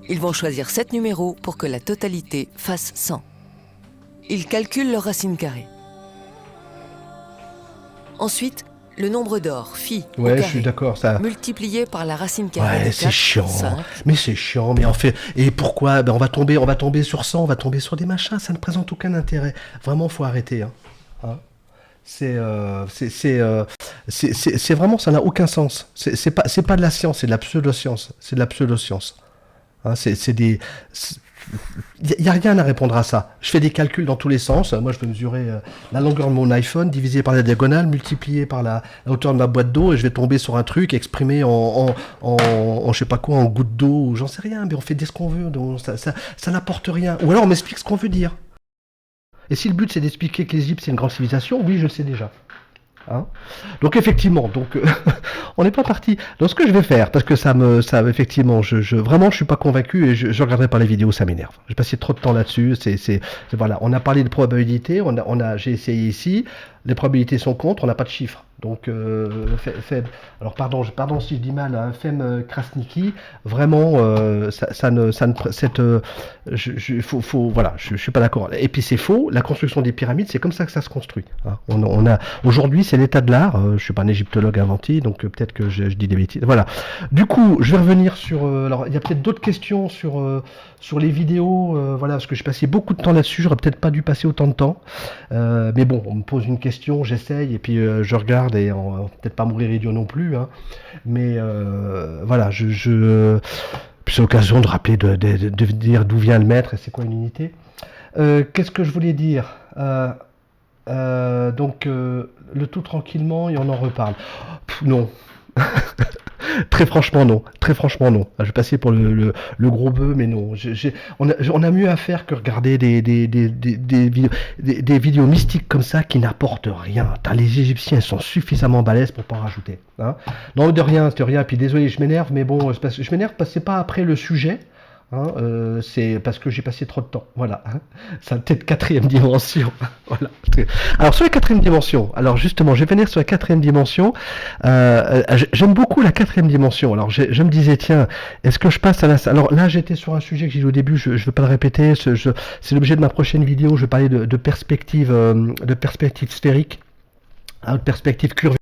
Speaker 2: Ils vont choisir 7 numéros pour que la totalité fasse 100. Ils calculent leur racine carrée. Ensuite, le nombre d'or, phi, au
Speaker 1: Ouais, je
Speaker 2: carré,
Speaker 1: suis d'accord, ça.
Speaker 2: multiplié par la racine carrée
Speaker 1: Ouais,
Speaker 2: de
Speaker 1: c'est
Speaker 2: 4,
Speaker 1: chiant.
Speaker 2: 5.
Speaker 1: Mais c'est chiant, mais en fait. Et pourquoi? Ben, on va tomber sur 100, on va tomber sur des machins, ça ne présente aucun intérêt. Vraiment, faut arrêter. Hein. Hein. C'est vraiment, ça n'a aucun sens. C'est pas de la science, c'est de la pseudo-science. C'est de la pseudo-science. Hein, il n'y a rien à répondre à ça. Je fais des calculs dans tous les sens. Moi, je veux mesurer la longueur de mon iPhone, divisé par la diagonale, multiplié par la hauteur de ma boîte d'eau, et je vais tomber sur un truc exprimé en je sais pas quoi, en gouttes d'eau, ou j'en sais rien, mais on fait dire ce qu'on veut, donc ça n'apporte rien. Ou alors on m'explique ce qu'on veut dire. Et si le but c'est d'expliquer que l'Égypte c'est une grande civilisation, oui, je le sais déjà. Hein, donc effectivement, on n'est pas parti. Donc ce que je vais faire, parce que effectivement, vraiment, je suis pas convaincu et je regarderai pas les vidéos, ça m'énerve. J'ai passé trop de temps là-dessus. Voilà, on a parlé de probabilité, j'ai essayé ici. Les probabilités sont contre, on n'a pas de chiffres. Donc, alors pardon si je dis mal, hein, Fem Krasniki, vraiment, voilà, je suis pas d'accord. Et puis c'est faux, la construction des pyramides, c'est comme ça que ça se construit. Hein. Aujourd'hui, c'est l'état de l'art. Je suis pas un égyptologue inventé, donc peut-être que je dis des bêtises. Voilà. Du coup, je vais revenir sur. Alors, il y a peut-être d'autres questions sur les vidéos, voilà, parce que j'ai passé beaucoup de temps là-dessus. J'aurais peut-être pas dû passer autant de temps, mais bon, on me pose une question, j'essaye, et puis je regarde, et on va peut-être pas mourir idiot non plus, hein, mais voilà, c'est l'occasion de rappeler, de dire d'où vient le maître et c'est quoi une unité. Qu'est-ce que je voulais dire? Donc, le tout tranquillement, et on en reparle. Non. Très franchement, non. Très franchement, non. Je vais passer pour le gros bœuf, mais non. On a mieux à faire que regarder des vidéos mystiques comme ça qui n'apportent rien. Les Égyptiens sont suffisamment balèzes pour pas en rajouter. Hein. Non, de rien. Puis désolé, je m'énerve, mais bon, je m'énerve parce que c'est pas après le sujet. Hein, c'est parce que j'ai passé trop de temps. Voilà. Hein. C'est peut-être quatrième dimension. Voilà. Alors sur la quatrième dimension, alors justement, je vais venir sur la quatrième dimension. J'aime beaucoup la quatrième dimension. Alors je me disais, tiens, est-ce que je passe à la... Alors là, j'étais sur un sujet que j'ai dit au début, je ne veux pas le répéter. C'est l'objet de ma prochaine vidéo. Je vais parler de perspective sphérique, hein, de perspective curvée.